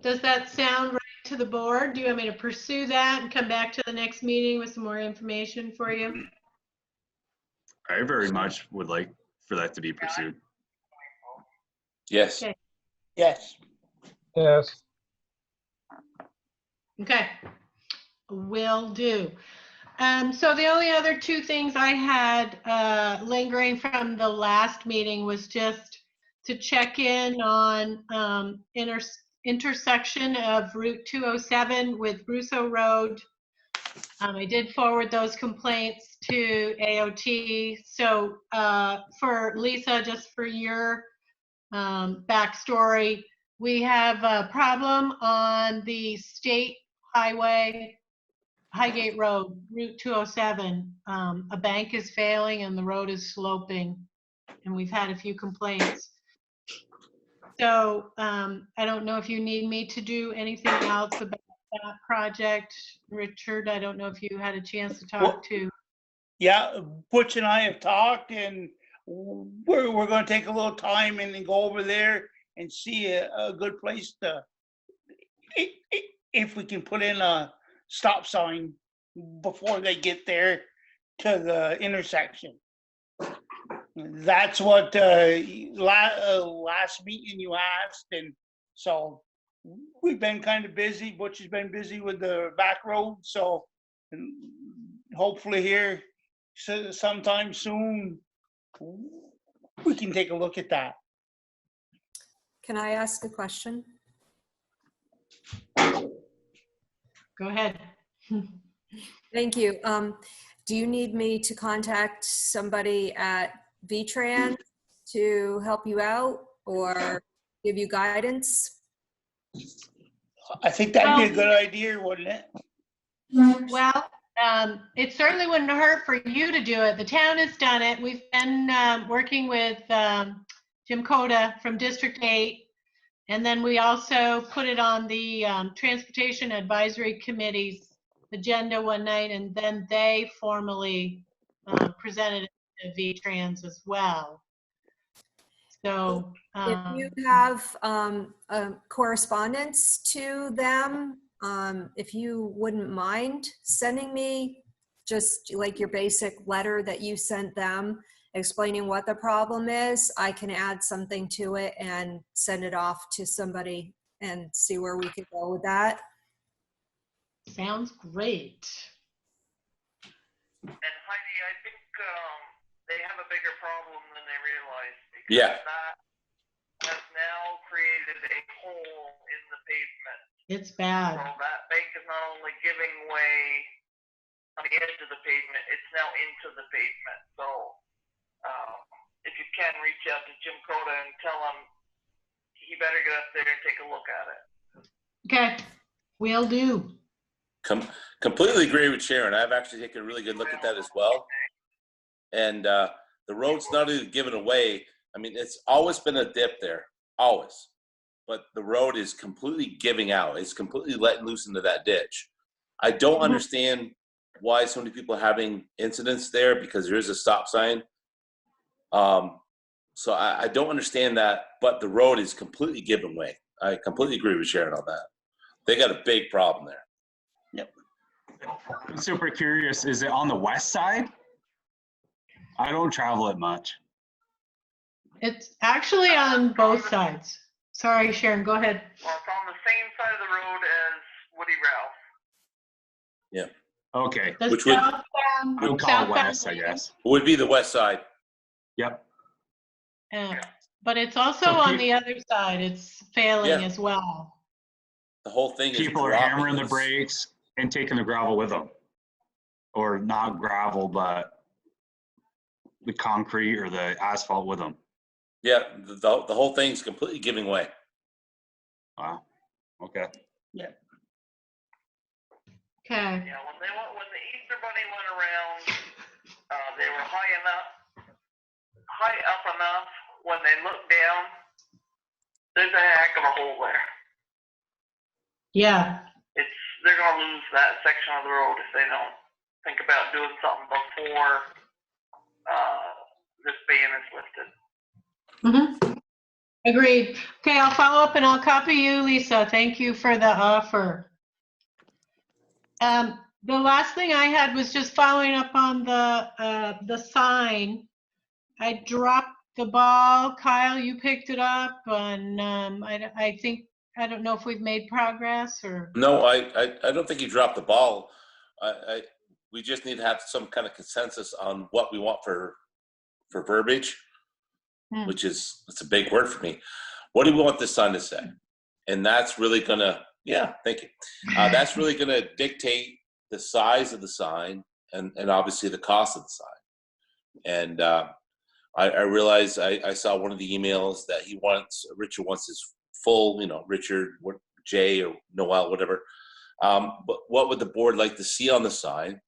Does that sound right to the board? Do you want me to pursue that and come back to the next meeting with some more information for you? I very much would like for that to be pursued. Yes. Okay. Yes. Yes. Okay, will do. So the only other two things I had lingering from the last meeting was just to check in on intersection of Route 207 with Russo Road. I did forward those complaints to AOT. So for Lisa, just for your backstory, we have a problem on the state highway, Highgate Road, Route 207. A bank is failing and the road is sloping, and we've had a few complaints. So I don't know if you need me to do anything else about that project. Richard, I don't know if you had a chance to talk to. Yeah, Butch and I have talked, and we're going to take a little time and then go over there and see a good place to, if we can put in a stop sign before they get there to the intersection. That's what last meeting you asked, and so we've been kind of busy. Butch has been busy with the back road, so and hopefully here sometime soon we can take a look at that. Can I ask a question? Go ahead. Thank you. Do you need me to contact somebody at VTran to help you out or give you guidance? I think that'd be a good idea, wouldn't it? Well, it certainly wouldn't hurt for you to do it. The town has done it. We've been working with Jim Coda from District 8. And then we also put it on the Transportation Advisory Committee's agenda one night, and then they formally presented it to VTrans as well. So if you have correspondence to them, if you wouldn't mind sending me just like your basic letter that you sent them explaining what the problem is, I can add something to it and send it off to somebody and see where we could go with that. Sounds great. And Heidi, I think they have a bigger problem than they realize. Yeah. That has now created a hole in the pavement. It's bad. So that bank is not only giving way on the edge of the pavement, it's now into the pavement. So if you can reach out to Jim Coda and tell him he better get up there and take a look at it. Okay, will do. Completely agree with Sharon. I've actually taken a really good look at that as well. And the road's not even given away. I mean, it's always been a dip there, always. But the road is completely giving out. It's completely letting loose into that ditch. I don't understand why so many people are having incidents there because there is a stop sign. So I don't understand that, but the road is completely giving way. I completely agree with Sharon on that. They got a big problem there. Yep. I'm super curious, is it on the west side? I don't travel it much. It's actually on both sides. Sorry, Sharon, go ahead. Well, it's on the same side of the road as Woody Ralph. Yeah. Okay. The Which would, southbound- I would call it southbound west, I lane. guess. would be the west side. Yep. But it's also So on the other side. It's failing Yeah. as well. The whole thing is People are dropping hammering the this- brakes and taking the gravel with them. Or not gravel, but the concrete or the asphalt with them. Yeah, the whole thing's completely giving way. Wow. Okay. Yeah. Okay. Yeah, when the Easter Bunny went around, they were high up enough. When they looked down, there's a heck of a hole there. Yeah. They're gonna lose that section of the road if they don't think about doing something before this ban is lifted. Mm-hmm. Agreed. Okay, I'll follow up and I'll copy you, Lisa. Thank you for the offer. The last thing I had was just following up on the sign. I dropped the ball. Kyle, you picked it up, and I think, I don't know if we've made progress or. No, I don't think you dropped the ball. We just need to have some kind of consensus on what we want for verbiage, which is, it's a big word for me. What do we want this sign to say? And that's really gonna, yeah, thank you. That's really gonna dictate the size of the sign and obviously the cost of the sign. And I realized I saw one of the emails that Richard wants his full, Richard, Jay or Noel, whatever. But what would the board like to see on the sign?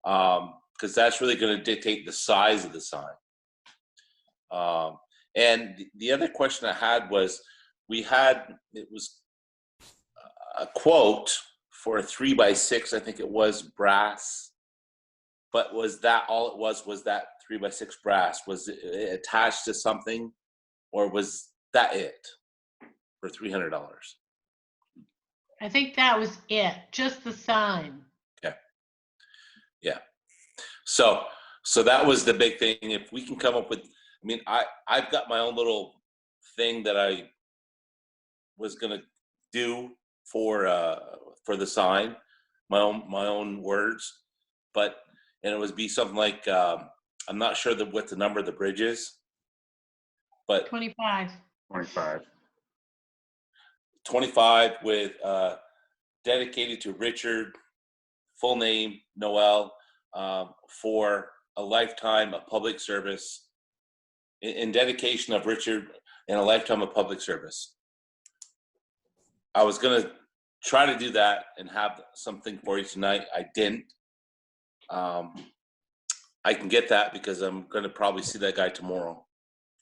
Because that's really going to dictate the size of the sign. And the other question I had was, it was a quote for a 3x6, I think it was brass. But was that all it was that 3x6 brass? Was it attached to something, or was that it for $300? I think that was it, just the sign. Okay. Yeah. So that was the big thing. If we can come up with, I mean, I've got my own little thing that I was gonna do for the sign, my own words, and it would be something like, I'm not sure what the number of the bridge is, but 25. 25 with dedicated to Richard, full name, Noel, for a lifetime of public service, in dedication of Richard and a lifetime of public service. I was going to try to do that and have something for you tonight. I didn't. I can get that because I'm going to probably see that guy tomorrow.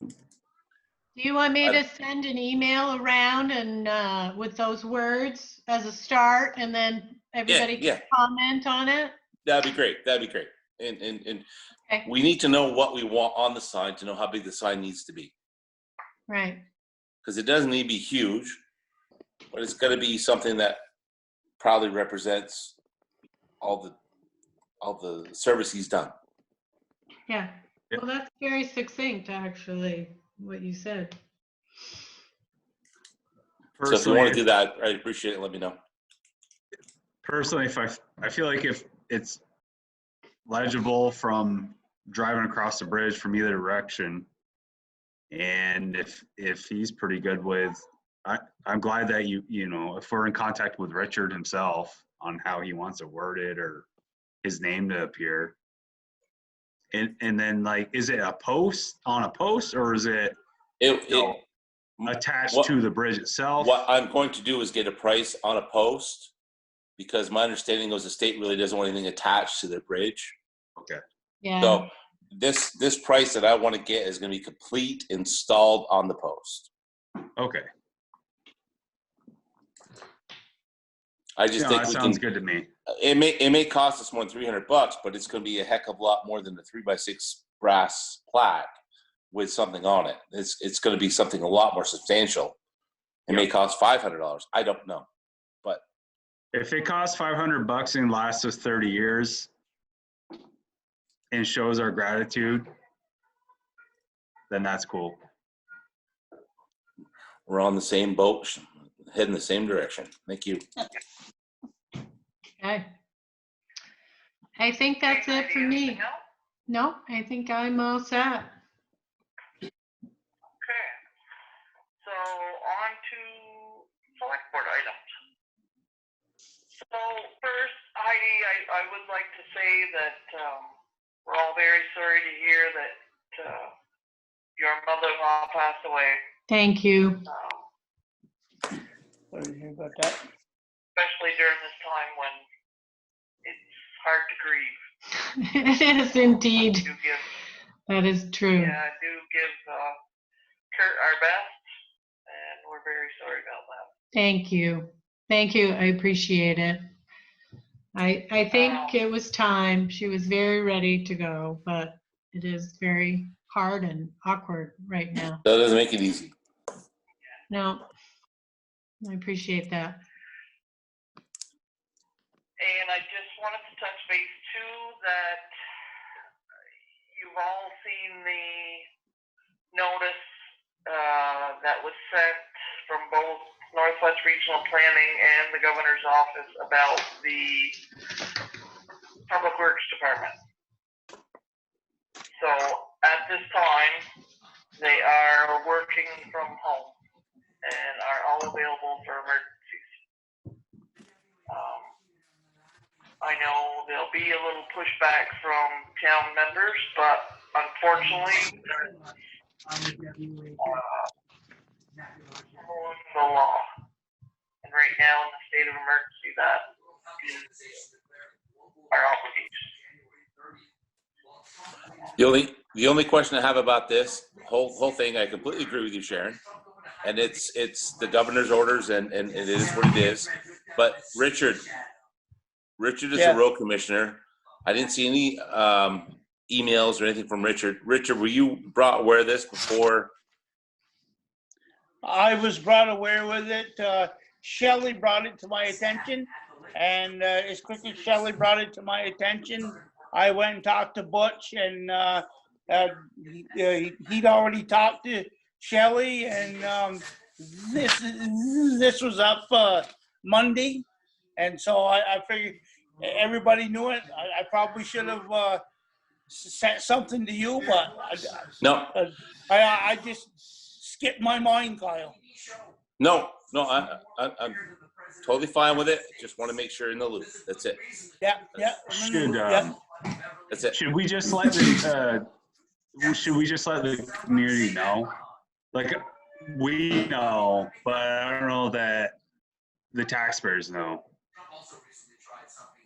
Do you want me to send an email around and with those words as a start, and then everybody can comment on it? That'd be great. And Okay. we need to know what we want on the sign to know how big the sign needs to be. Right. Because it doesn't need to be huge, but it's going to be something that probably represents all the service he's done. Yeah. Well, that's very succinct, actually, what you said. So if you want to do that, I appreciate it. Let me know. Personally, I feel like if it's legible from driving across the bridge from either direction, and if he's pretty good with, I'm glad that you know, if we're in contact with Richard himself on how he wants it worded or his name to appear. And then, like, is it a post on a post, or is it attached to the bridge itself? What I'm going to do is get a price on a post, because my understanding was the state really doesn't want anything attached to their bridge. Okay. Yeah. So this price that I want to get is going to be complete installed on the post. Okay. I just think that sounds good to me. It may cost us more than $300, but it's going to be a heck of a lot more than the 3x6 brass plaque with something on it. It's going to be something a lot more substantial. It may cost $500. I don't know, but if it costs $500 and lasts us 30 years and shows our gratitude, then that's cool. We're on the same boat, heading the same direction. Thank you. Okay. I think that's it for me. No, I think I'm all set. Okay. So on to select board items. So first, Heidi, I would like to say that we're all very sorry to hear that your mother-in-law passed away. Thank you. What did you hear about that? Especially during this time when it's hard to grieve. It is indeed. That is true. Yeah, I do give Kurt our best, and we're very sorry about that. Thank you. Thank you. I appreciate it. I think it was time. She was very ready to go, but it is very hard and awkward right now. That doesn't make it easy. No, I appreciate that. And I just wanted to touch base too that you've all seen the notice that was sent from both Northwest Regional Planning and the Governor's Office about the Public Works Department. So at this time, they are working from home and are all available for emergencies. I know there'll be a little pushback from town members, but unfortunately, the law. And right now, in the state of emergency, that is our obligation. The only question I have about this whole thing, I completely agree with you, Sharon. And it's the governor's orders, and it is what it is. But Richard is the road commissioner. I didn't see any emails or anything from Richard. Richard, were you brought aware of this before? I was brought aware with it. Shelley brought it to my attention, and as quick as Shelley brought it to my attention, I went and talked to Butch, and he'd already talked to Shelley, and this was up Monday, and so I figured everybody knew it. I probably should have sent something to you, but No, I just skipped my mind, Kyle. no, I'm totally fine with it. Just want to make sure in the loop. That's it. Yeah. That's it. Should we just let the community know? Like, we know, but I don't know that the taxpayers know.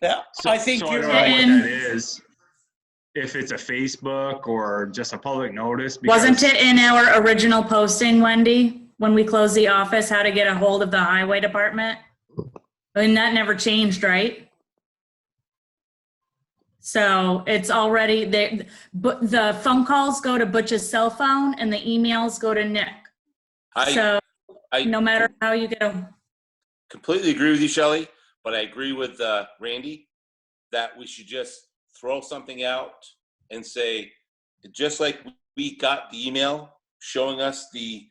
Yeah, So, I think so you're I don't know right. what that is. If it's a Facebook or just a public notice. Because Wasn't it in our original posting, Wendy, when we closed the office, how to get a hold of the highway department? And that never changed, right? So it's already there. But the phone calls go to Butch's cell phone and the emails go to Nick. So no matter how you get a. Completely agree with you, Shelley, but I agree with Randy that we should just throw something out and say, just like we got the email showing us the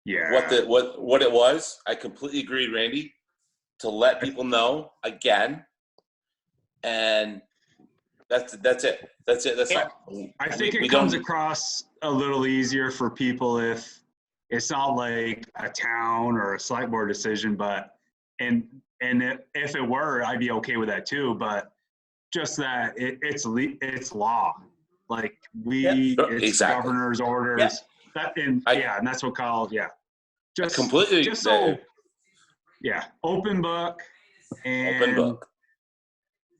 what it was. I completely agree, Randy, to let people know again, and that's it. That's it. That's all. I think it comes across a little easier for people if it's not like a town or a select board decision, but and if it were, I'd be okay with that too. But just that it's law, like it's exactly. governor's orders. And that's what Kyle. Just completely. Just so open book. And open book.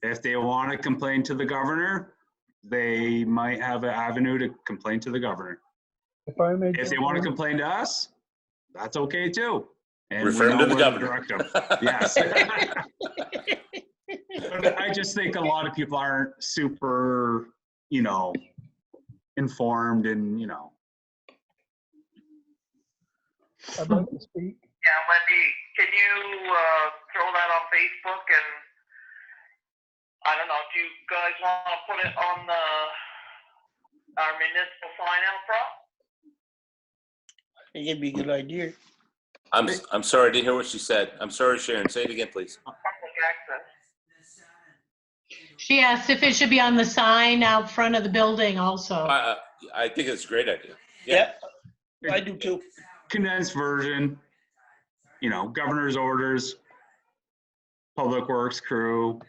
If they want to complain to the governor, they might have an avenue to complain to the governor. If they want to complain to us, that's okay too. And refer them to the governor. Direct them. Yes. But I just think a lot of people aren't super, informed and, I'd like to speak. Yeah, Wendy, can you throw that on Facebook and I don't know, do you guys want to put it on our municipal sign out front? I think it'd be a good idea. I'm sorry, I didn't hear what she said. I'm sorry, Sharon. Say it again, please. Public access. She asked if it should be on the sign out front of the building also. I think it's a great idea. Yeah, I do too. Condensed version, governor's orders, public works crew.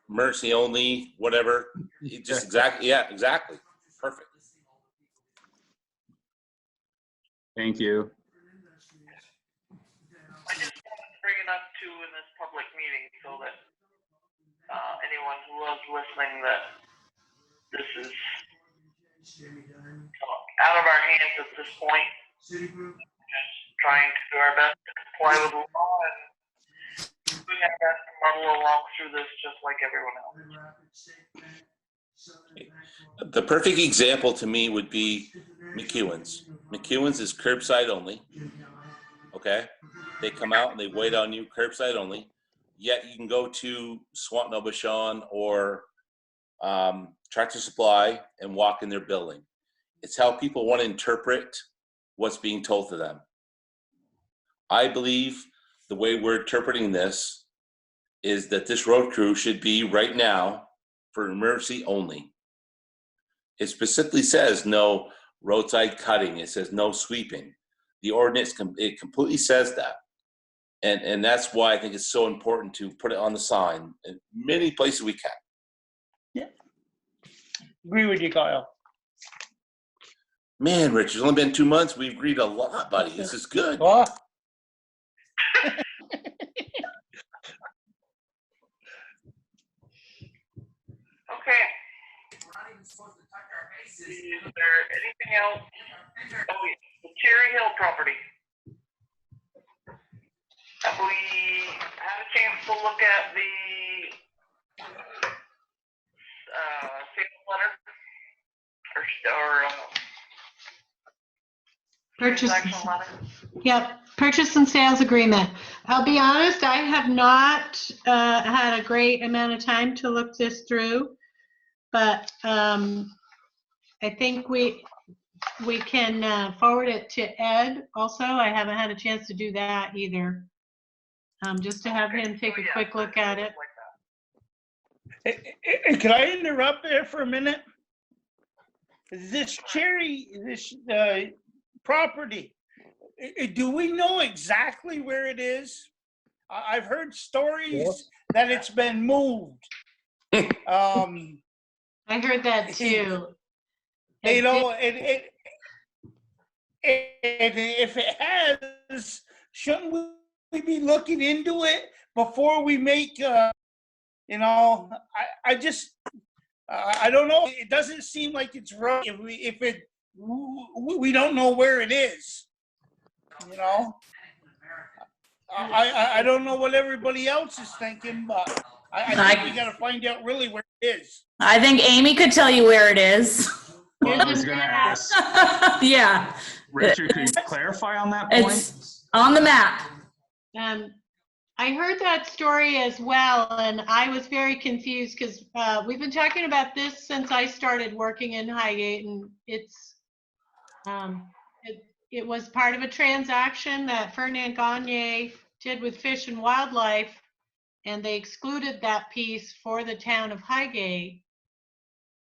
Mercy only, whatever. Just exactly. Perfect. Thank you. I just wanted to bring it up too in this public meeting so that anyone who was listening that this is out of our hands at this point. Just trying to do our best to comply with the law and doing our best to muddle along through this just like everyone else. The perfect example to me would be McEwen's. McEwen's is curbside only. Okay? They come out and they wait on you, curbside only. Yet you can go to Swantno Bashan or Tractor Supply and walk in their building. It's how people want to interpret what's being told to them. I believe the way we're interpreting this is that this road crew should be right now for emergency only. It specifically says no roadside cutting. It says no sweeping. The ordinance, it completely says that. And that's why I think it's so important to put it on the sign in many places we can. Yeah. Agree with you, Kyle. Man, Rich, it's only been 2 months. We've agreed a lot, buddy. This is good. Oh. Okay. Is there anything else? Oh, the Cherry Hill property. Have we had a chance to look at the sales letter? Purchase. Transaction letter? Yep, purchase and sales agreement. I'll be honest, I have not had a great amount of time to look this through, but I think we can forward it to Ed also. I haven't had a chance to do that either. Just to have him take a quick look at it. Can I interrupt there for a minute? This property, do we know exactly where it is? I've heard stories that it's been moved. I heard that too. You know, if it has, shouldn't we be looking into it before we make, you know, I don't know. It doesn't seem like it's right if we don't know where it is, you know? I don't know what everybody else is thinking, but I think we gotta find out really where it is. I think Amy could tell you where it is. Well, I was gonna ask, Yeah, Richard, could you clarify on that point? it's on the map. I heard that story as well, and I was very confused because we've been talking about this since I started working in Highgate, and it's it was part of a transaction that Ferdinand Gagne did with Fish and Wildlife, and they excluded that piece for the town of Highgate.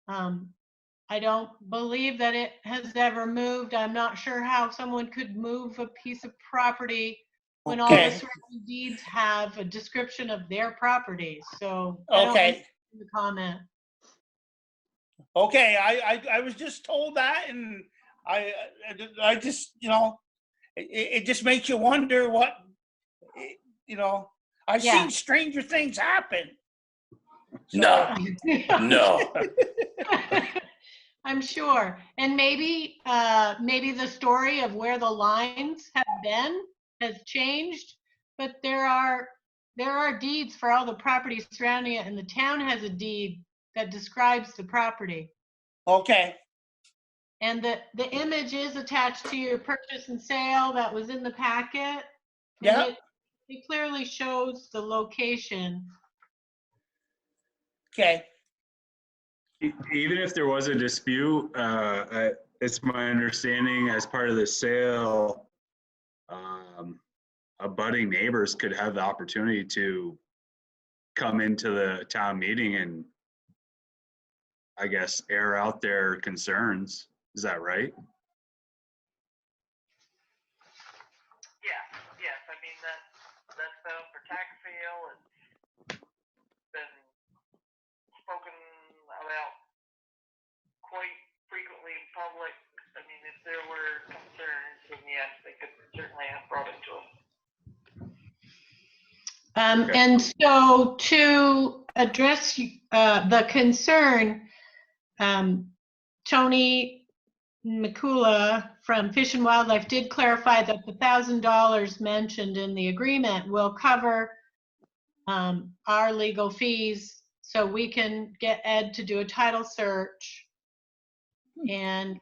I don't believe that it has ever moved. I'm not sure how someone could move a piece of property when all the surrounding deeds have a description of their property. So I don't make the comment. Okay, I was just told that, and I just, you know, it just makes you wonder what, you know, I've seen stranger things happen. So. No. I'm sure. And maybe the story of where the lines have been has changed, but there are deeds for all the properties surrounding it, and the town has a deed that describes the property. Okay. And the image is attached to your purchase and sale that was in the packet. Yeah. It clearly shows the location. Okay. Even if there was a dispute, it's my understanding as part of the sale, abutting neighbors could have the opportunity to come into the town meeting and, I guess, air out their concerns. Is that right? Yes. I mean, that's been for tax sale. It's been spoken about quite frequently in public. I mean, if there were concerns, then yes, they could certainly have brought it to us. And so to address the concern, Tony Mikula from Fish and Wildlife did clarify that the $1,000 mentioned in the agreement will cover our legal fees, so we can get Ed to do a title search and,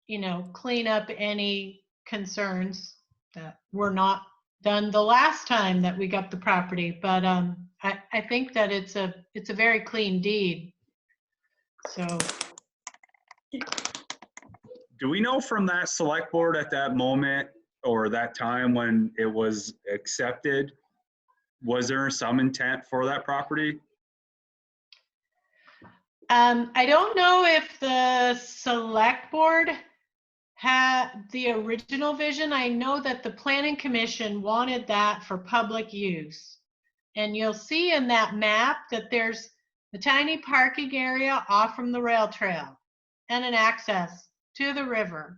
you know, clean up any concerns that were not done the last time that we got the property. But I think that it's a very clean deed. So. Do we know from that select board at that moment or that time when it was accepted, was there some intent for that property? I don't know if the select board had the original vision. I know that the planning commission wanted that for public use. And you'll see in that map that there's a tiny parking area off from the rail trail and an access to the river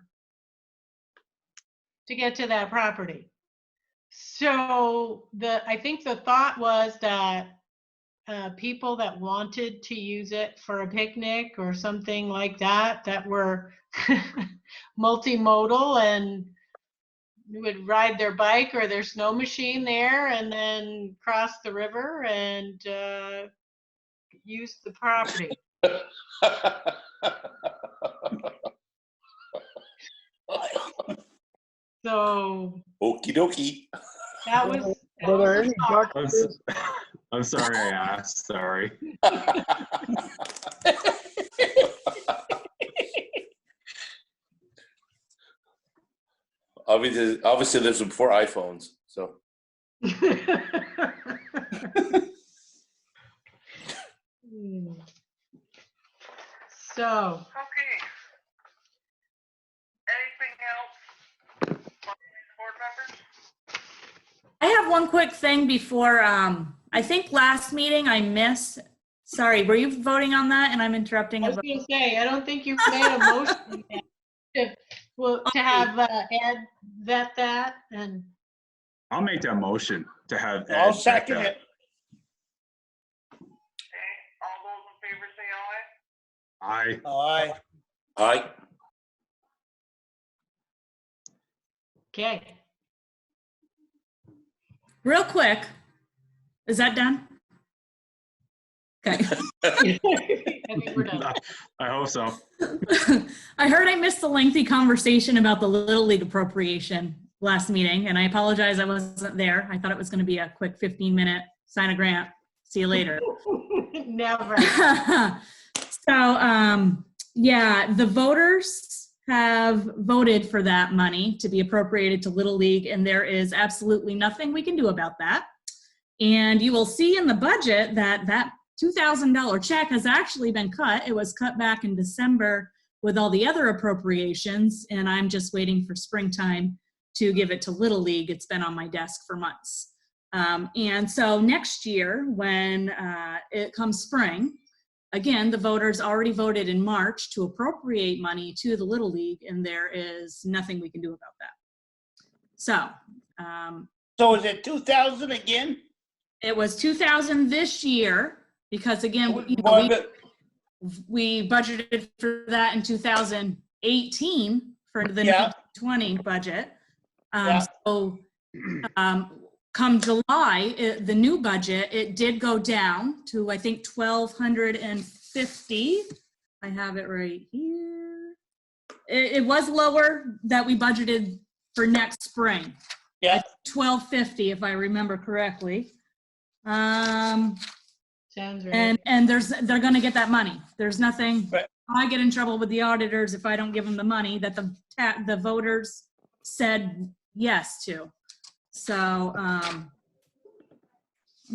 to get to that property. So I think the thought was that people that wanted to use it for a picnic or something like that, that were multimodal and would ride their bike or their snow machine there and then cross the river and use the property. So Okie dokie. that was any documents? I'm sorry I asked, sorry. Obviously, this was before iPhones, so. So, Okay. Anything else from these board members? I have one quick thing before, I think last meeting I missed. Sorry, were you voting on that and I'm interrupting? I a was vote? gonna say, I don't think you made a motion yet to have Ed vet that, and I'll make that motion to have. I'll Ed check second that. it. Okay, all those in favor say aye. Aye. Aye. Aye. okay. Real quick, is that done? Okay. I think we're done. I hope so. I heard I missed the lengthy conversation about the Little League appropriation last meeting, and I apologize I wasn't there. I thought it was going to be a quick 15-minute sign a grant. See you later. Never. So, yeah, the voters have voted for that money to be appropriated to Little League, and there is absolutely nothing we can do about that. And you will see in the budget that that $2,000 check has actually been cut. It was cut back in December with all the other appropriations, and I'm just waiting for springtime to give it to Little League. It's been on my desk for months. And so next year, when it comes spring, again, the voters already voted in March to appropriate money to the Little League, and there is nothing we can do about that. So So is it 2,000 again? it was 2,000 this year because again, we budgeted for that in 2018 for the 2020 budget. So come July, the new budget, it did go down to, I think, 1,250. I have it right here. It was lower that we budgeted for next spring. Yeah. 1,250, if I remember correctly. Sounds right. And they're going to get that money. There's nothing. Right. I get in trouble with the auditors if I don't give them the money that the voters said yes to. So I'm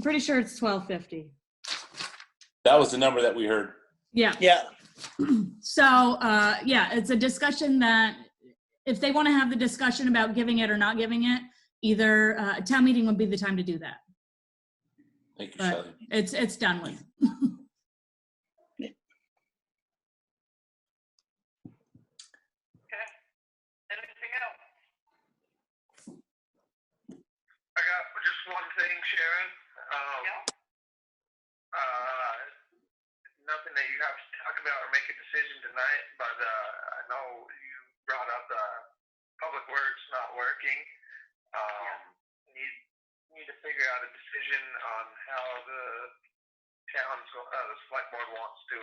pretty sure it's 1,250. That was the number that we heard. Yeah. Yeah. So yeah, it's a discussion that if they want to have the discussion about giving it or not giving it, either a town meeting would be the time to do that. Thank you, But Shelley. it's done with. Okay. Anything else? I got just one thing, Sharon. Nothing that you have to talk about or make a decision tonight, but I know you brought up Public Works not working. Need to figure out a decision on how the town's, the select board wants to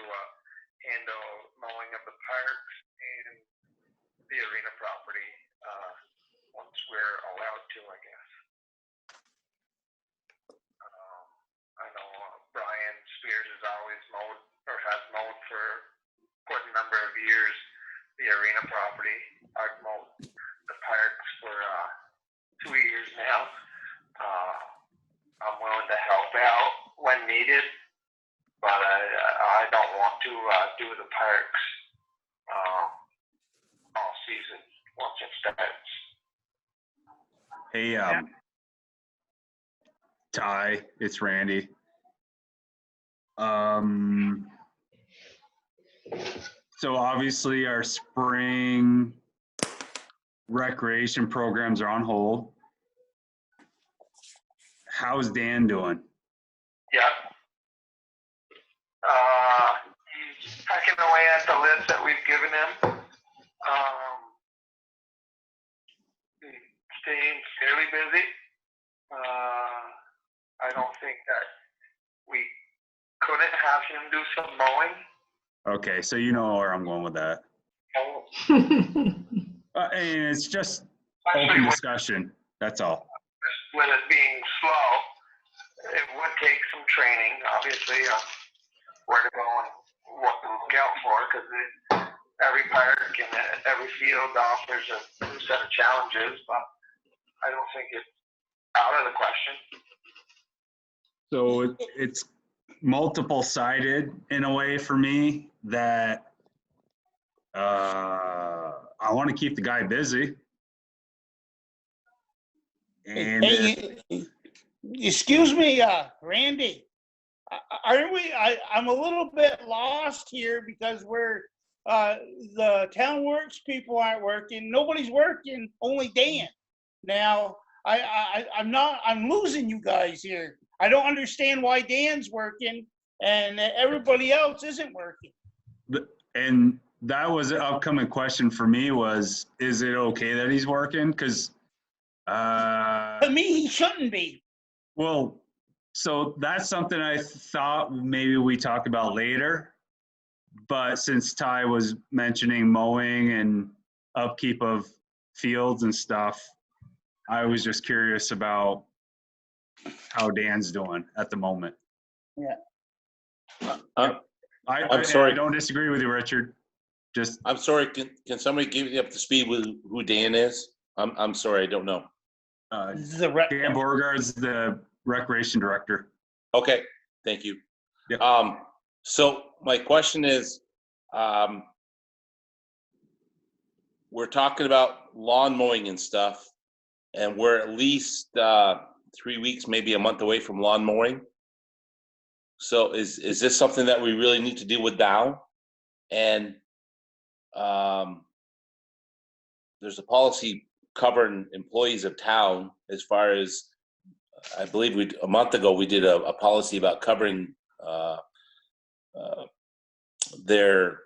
handle mowing of the parks and the arena property once we're allowed to, I guess. I know Brian Spears has always mowed or has mowed for quite a number of years the arena property. I've mowed the parks for 2 years now. I'm willing to help out when needed, but I don't want to do the parks all season once it starts. Hey, Ty, it's Randy. So obviously our spring recreation programs are on hold. How's Dan doing? Yeah. He's pecking away at the list that we've given him. Staying fairly busy. I don't think that we couldn't have him do some mowing. Okay, so you know where I'm going with that. And it's just open discussion, that's all. With it being slow, it would take some training, obviously, where to go and what to look out for, because every park and every field offers a new set of challenges, but I don't think it's out of the question. So it's multiple sided in a way for me that I want to keep the guy busy. And Hey, excuse me, Randy, aren't we, I'm a little bit lost here because we're, the town works people aren't working, nobody's working, only Dan. Now, I'm losing you guys here. I don't understand why Dan's working and everybody else isn't working. and that was an upcoming question for me was, is it okay that he's working? Because To me, he shouldn't be. well, so that's something I thought maybe we talk about later. But since Ty was mentioning mowing and upkeep of fields and stuff, I was just curious about how Dan's doing at the moment. Yeah. I'm sorry. I don't disagree with you, Richard. Just I'm sorry, can somebody give me up to speed with who Dan is? I'm sorry, I don't know. This is a rec. Dan Beauregard's the recreation director. Okay, thank you. Yep. So my question is, we're talking about lawn mowing and stuff, and we're at least 3 weeks, maybe a month away from lawn mowing. So is this something that we really need to deal with now? And there's a policy covering employees of town as far as, I believe a month ago, we did a policy about covering their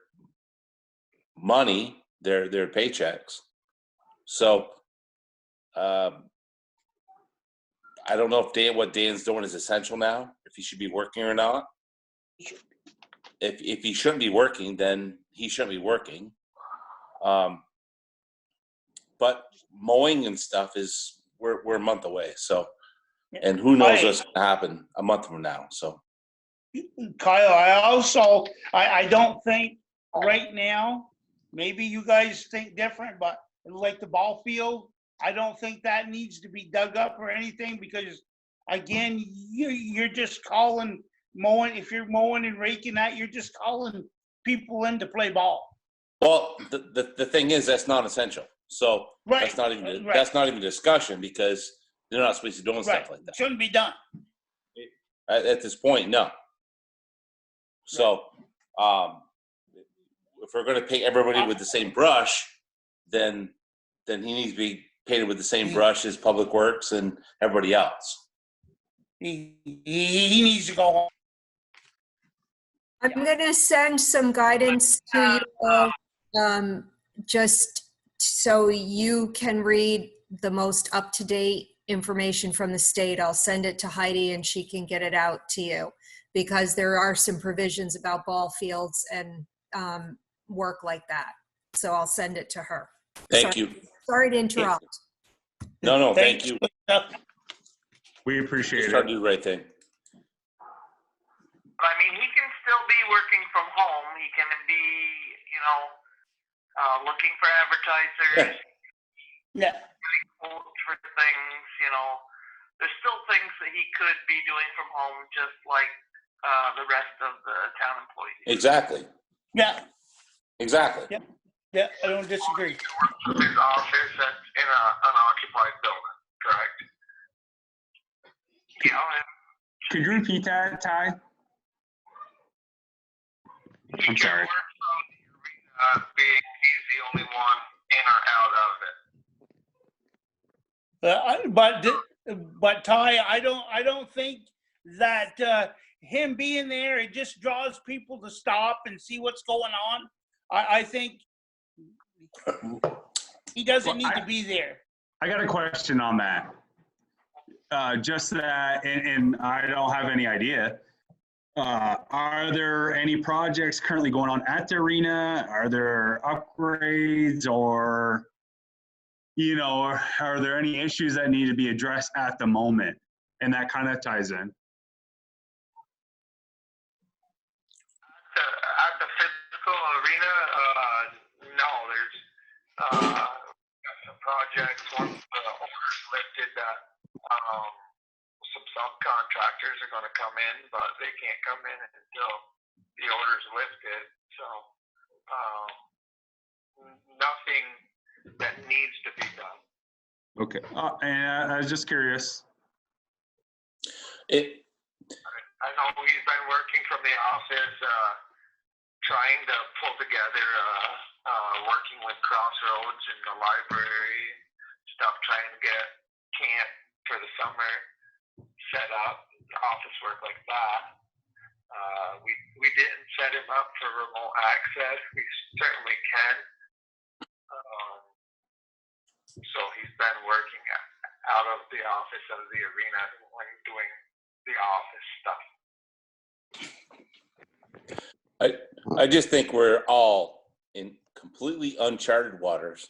money, their paychecks. So I don't know if what Dan's doing is essential now, if he should be working or not. If he shouldn't be working, then he shouldn't be working. But mowing and stuff is, we're a month away. So, and who knows what's going to happen a month from now. So, Kyle, I don't think right now, maybe you guys think different, but like the ball field, I don't think that needs to be dug up or anything because, again, you're just calling mowing. If you're mowing and raking that, you're just calling people in to play ball. well, the thing is, that's not essential. So Right. That's not even discussion because they're not supposed to be doing stuff like that. Shouldn't be done. At this point, no. So, if we're going to pay everybody with the same brush, then he needs to be painted with the same brush as Public Works and everybody else. He needs to go home. I'm going to send some guidance to you all, just so you can read the most up-to-date information from the state. I'll send it to Heidi and she can get it out to you because there are some provisions about ball fields and work like that. So I'll send it to her. Thank you. Sorry to interrupt. No, thank you. We appreciate Just it. try to do the right thing. I mean, he can still be working from home. He can be, looking for advertisers. Yeah. For things, there's still things that he could be doing from home, just like the rest of the town employees. Exactly. Yeah. Exactly. Yeah. Yeah, I don't disagree. His office that's in an unoccupied building, correct? Could you repeat that, Ty? I'm sorry. He's the only one in or out of it. But Ty, I don't think that him being there, it just draws people to stop and see what's going on. I think he doesn't need to be there. I got a question on that. Just that, and I don't have any idea. Are there any projects currently going on at the arena? Are there upgrades or, are there any issues that need to be addressed at the moment? And that kind of ties in. At the Municipal arena, no, there's, got some projects, once the order's lifted, that, some subcontractors are gonna come in, but they can't come in until the order's lifted, so, nothing that needs to be done. Okay, and I was just curious. I know he's been working from the office, trying to pull together, working with Crossroads and the library, stuff, trying to get camp for the summer set up, office work like that. We didn't set him up for remote access. We certainly can. So he's been working out of the office of the arena when doing the office stuff. I just think we're all in completely uncharted waters.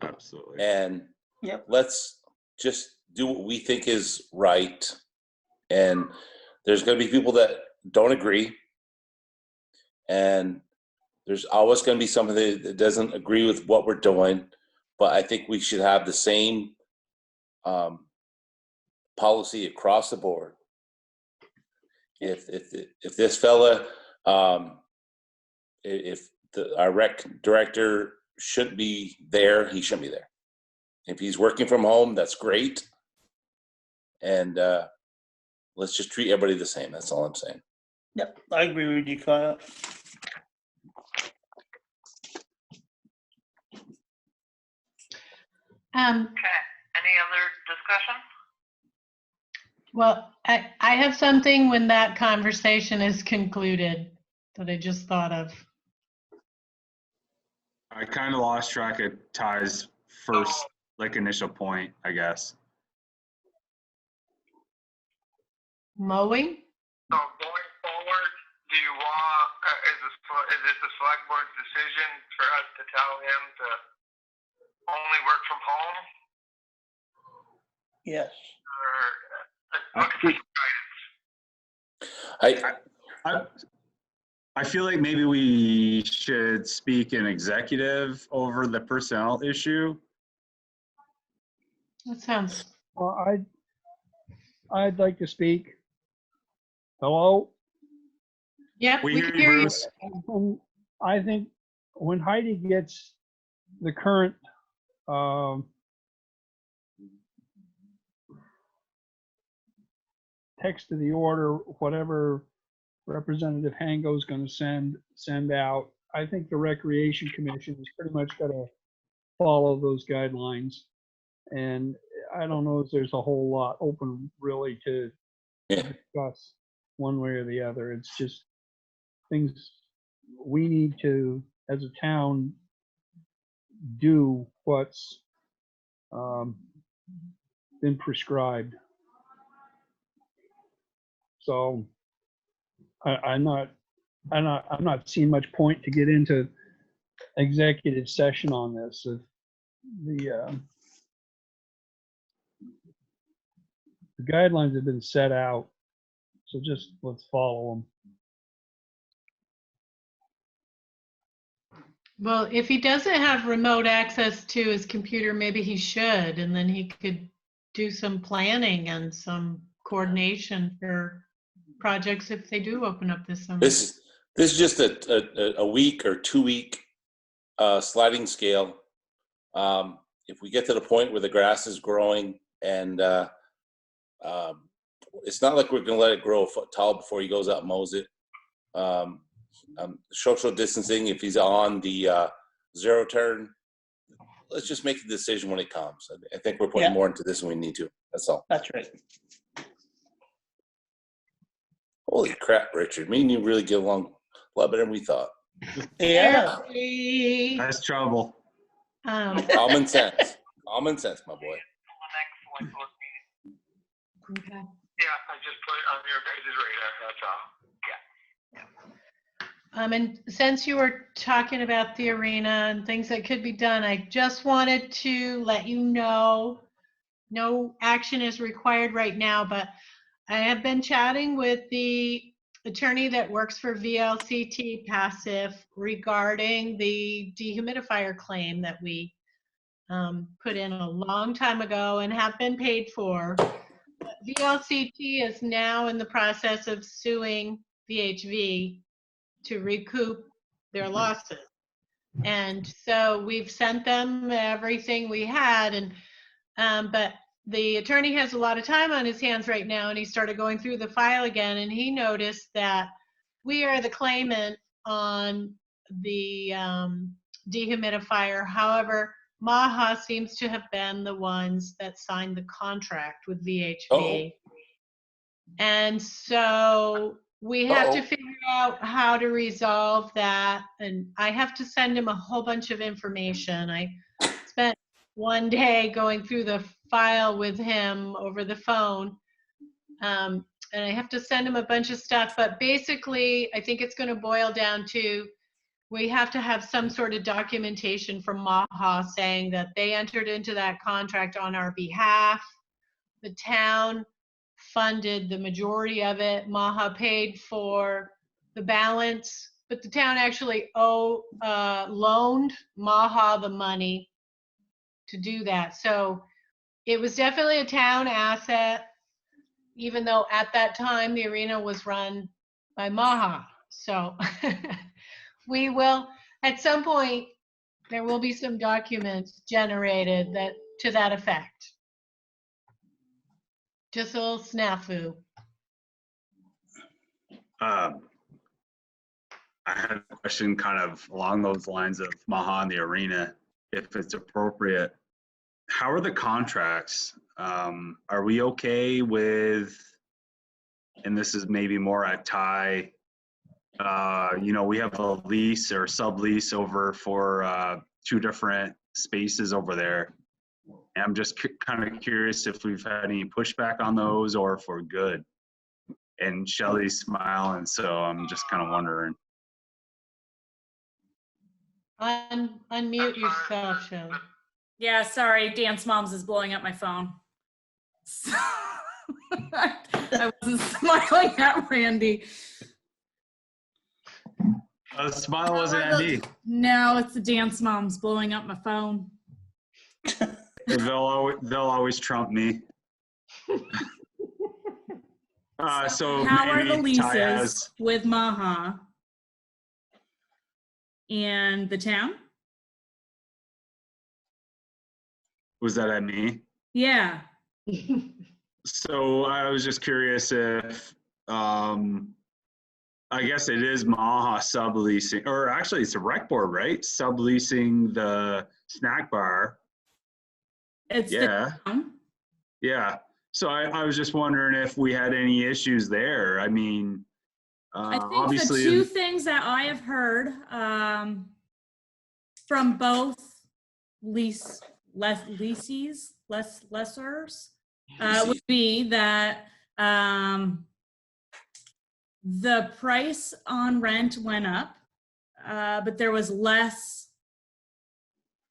Absolutely. And Yep. let's just do what we think is right. And there's going to be people that don't agree. And there's always going to be somebody that doesn't agree with what we're doing. But I think we should have the same policy across the board. If this fella, if our rec director shouldn't be there, he shouldn't be there. If he's working from home, that's great. And let's just treat everybody the same. That's all I'm saying. Yep, I agree with you, Kyle. Okay, any other discussion? Well, I have something when that conversation is concluded that I just thought of. I kind of lost track of Ty's first, initial point, I guess. Mowing? So going forward, do you want, is it the select board's decision for us to tell him to only work from home? Yes. Or looking for some guidance? I feel like maybe we should speak in executive over the personnel issue. That sounds. Well, I'd like to speak. Hello? Yep, We we hear can you, hear you. Bruce. I think when Heidi gets the current text of the order, whatever Representative Hango is going to send out, I think the Recreation Commission has pretty much got to follow those guidelines. And I don't know if there's a whole lot open really to discuss one way or the other. It's just things we need to, as a town, do what's been prescribed. So I'm not seeing much point to get into executive session on this. The guidelines have been set out, so just let's follow them. Well, if he doesn't have remote access to his computer, maybe he should, and then he could do some planning and some coordination for projects if they do open up this summer. This is just a week or 2 week sliding scale. If we get to the point where the grass is growing and it's not like we're going to let it grow a foot tall before he goes out and mows it. Social distancing, if he's on the zero turn, let's just make the decision when it comes. I think we're putting more into this than we need to. That's all. That's right. Holy crap, Richard. Me and you really get along a lot better than we thought. Yeah. That's trouble. Common sense. Common sense, my boy. Okay. Yeah, I just put it on your guys' radar, that's all. And since you were talking about the arena and things that could be done, I just wanted to let you know, no action is required right now, but I have been chatting with the attorney that works for VLCT Passive regarding the dehumidifier claim that we put in a long time ago and have been paid for. VLCT is now in the process of suing VHV to recoup their losses. And so we've sent them everything we had, and but the attorney has a lot of time on his hands right now, and he started going through the file again, and he noticed that we are the claimant on the dehumidifier. However, Maha seems to have been the ones that signed the contract with VHV. And so we have to figure out how to resolve that. And I have to send him a whole bunch of information. I spent one day going through the file with him over the phone. And I have to send him a bunch of stuff. But basically, I think it's going to boil down to we have to have some sort of documentation from Maha saying that they entered into that contract on our behalf. The town funded the majority of it. Maha paid for the balance, but the town actually loaned Maha the money to do that. So it was definitely a town asset, even though at that time the arena was run by Maha. So we will, at some point, there will be some documents generated that to that effect. Just a little snafu. I had a question kind of along those lines of Maha and the arena, if it's appropriate. How are the contracts? Are we okay with, and this is maybe more at Ty, we have a lease or sublease over for 2 different spaces over there. And I'm just kind of curious if we've had any pushback on those or if we're good. And Shelley's smiling, so I'm just kind of wondering. Unmute yourself, Shelley. Yeah, sorry, Dance Moms is blowing up my phone. So, I wasn't smiling at Randy. The smile wasn't at me. No, it's the Dance Moms blowing up my phone. They'll always trump me. So how are the maybe Ty leases has, with Maha and the town? was that at me? Yeah. So I was just curious if, I guess it is Maha subleasing, or actually it's a rec board, right? Subleasing the snack bar. It's yeah. the town. Yeah. So I was just wondering if we had any issues there. I mean, I think obviously the 2 things that I have heard from both lessors would be that the price on rent went up, but there was less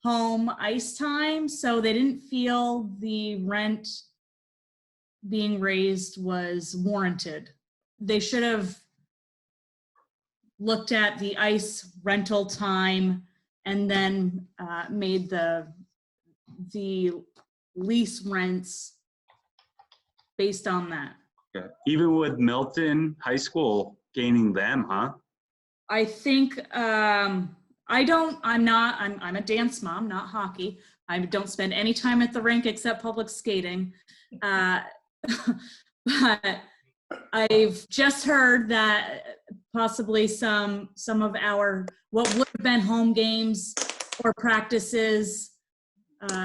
home ice time, so they didn't feel the rent being raised was warranted. They should have looked at the ice rental time and then made the lease rents based on that. yeah. Even with Milton High School gaining them, huh? I think I'm a dance mom, not hockey. I don't spend any time at the rink except public skating. But I've just heard that possibly some of our, what would have been home games or practices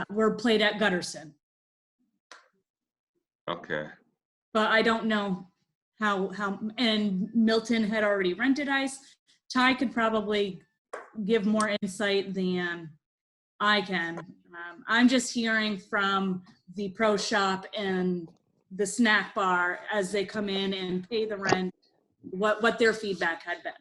were played at Gutterson. Okay. But I don't know how, and Milton had already rented ice. Ty could probably give more insight than I can. I'm just hearing from the pro shop and the snack bar as they come in and pay the rent, what their feedback had been.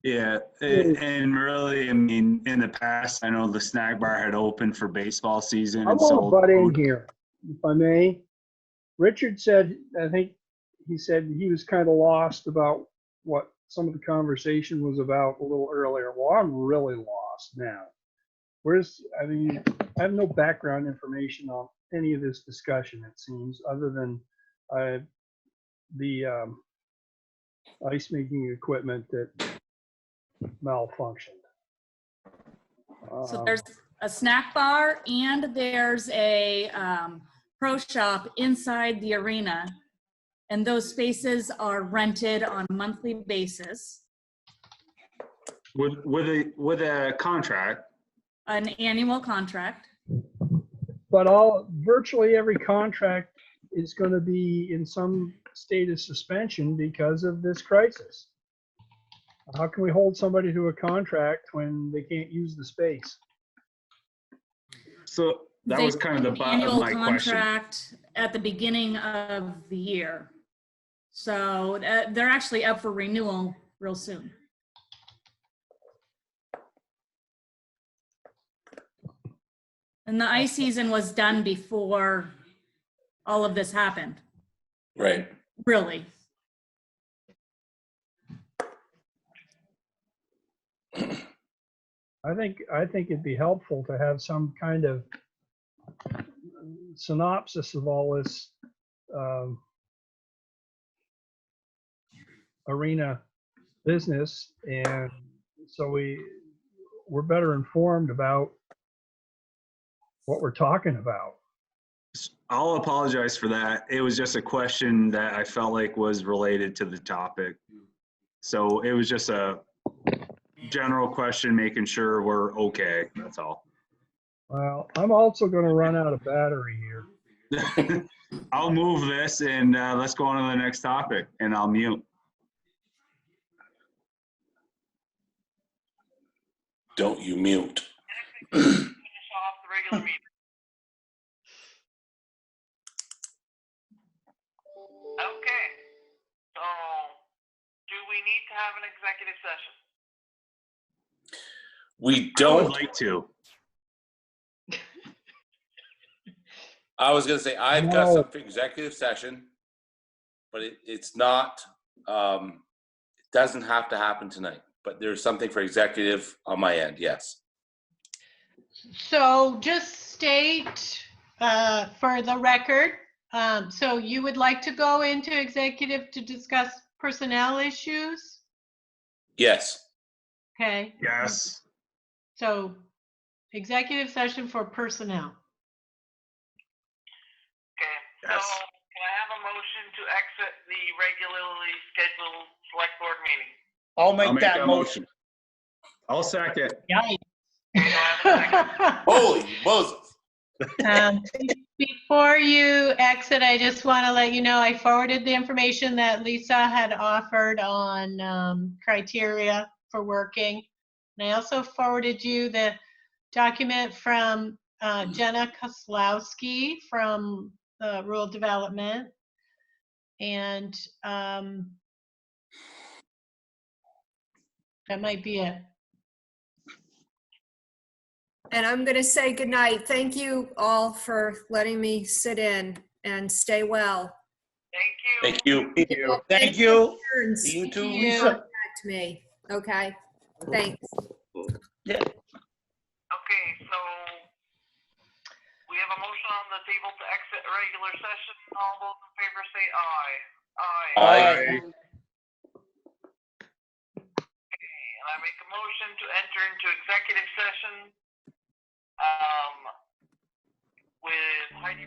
Yeah, and really, I mean, in the past, I know the snack bar had opened for baseball season. I'm and gonna sold butt in food. here, if I may. Richard said, I think he said he was kind of lost about what some of the conversation was about a little earlier. Well, I'm really lost now. I mean, I have no background information on any of this discussion, it seems, other than the ice making equipment that malfunctioned. So there's a snack bar and there's a pro shop inside the arena. And those spaces are rented on a monthly basis. With a contract. An annual contract. But virtually every contract is going to be in some state of suspension because of this crisis. How can we hold somebody to a contract when they can't use the space? So that was kind of the bottom of annual my question. contract at the beginning of the year. So they're actually up for renewal real soon. And the ice season was done before all of this happened. Right. Really. I think it'd be helpful to have some kind of synopsis of all this arena business, and so we're better informed about what we're talking about. I'll apologize for that. It was just a question that I felt like was related to the topic. So it was just a general question, making sure we're okay. That's all. Well, I'm also going to run out of battery here. I'll move this and let's go on to the next topic, and I'll mute. Don't you mute. Finish off the regular meeting. Okay, so do we need to have an executive session? We I would don't. like to. I was going to say, I've got No. some for executive session, but it's not, it doesn't have to happen tonight, but there's something for executive on my end, yes. So just state for the record, so you would like to go into executive to discuss personnel issues? Yes. Okay. Yes. So executive session for personnel. Okay, Yes. so can I have a motion to exit the regularly scheduled select board meeting? I'll make that motion. I'll second. Holy Moses. Before you exit, I just want to let you know I forwarded the information that Lisa had offered on criteria for working. And I also forwarded you the document from Jenna Koslowski from Rural Development. And that might be it. And I'm going to say goodnight. Thank you all for letting me sit in, and stay well. Thank you. Thank you. Thank you. Turns. You too, Thank you. Lisa. Contact me. Okay. Thanks. Yeah. Okay, so we have a motion on the table to exit a regular session. All those in favor say aye. Aye. Aye. Okay, and I make a motion to enter into executive session with Heidi.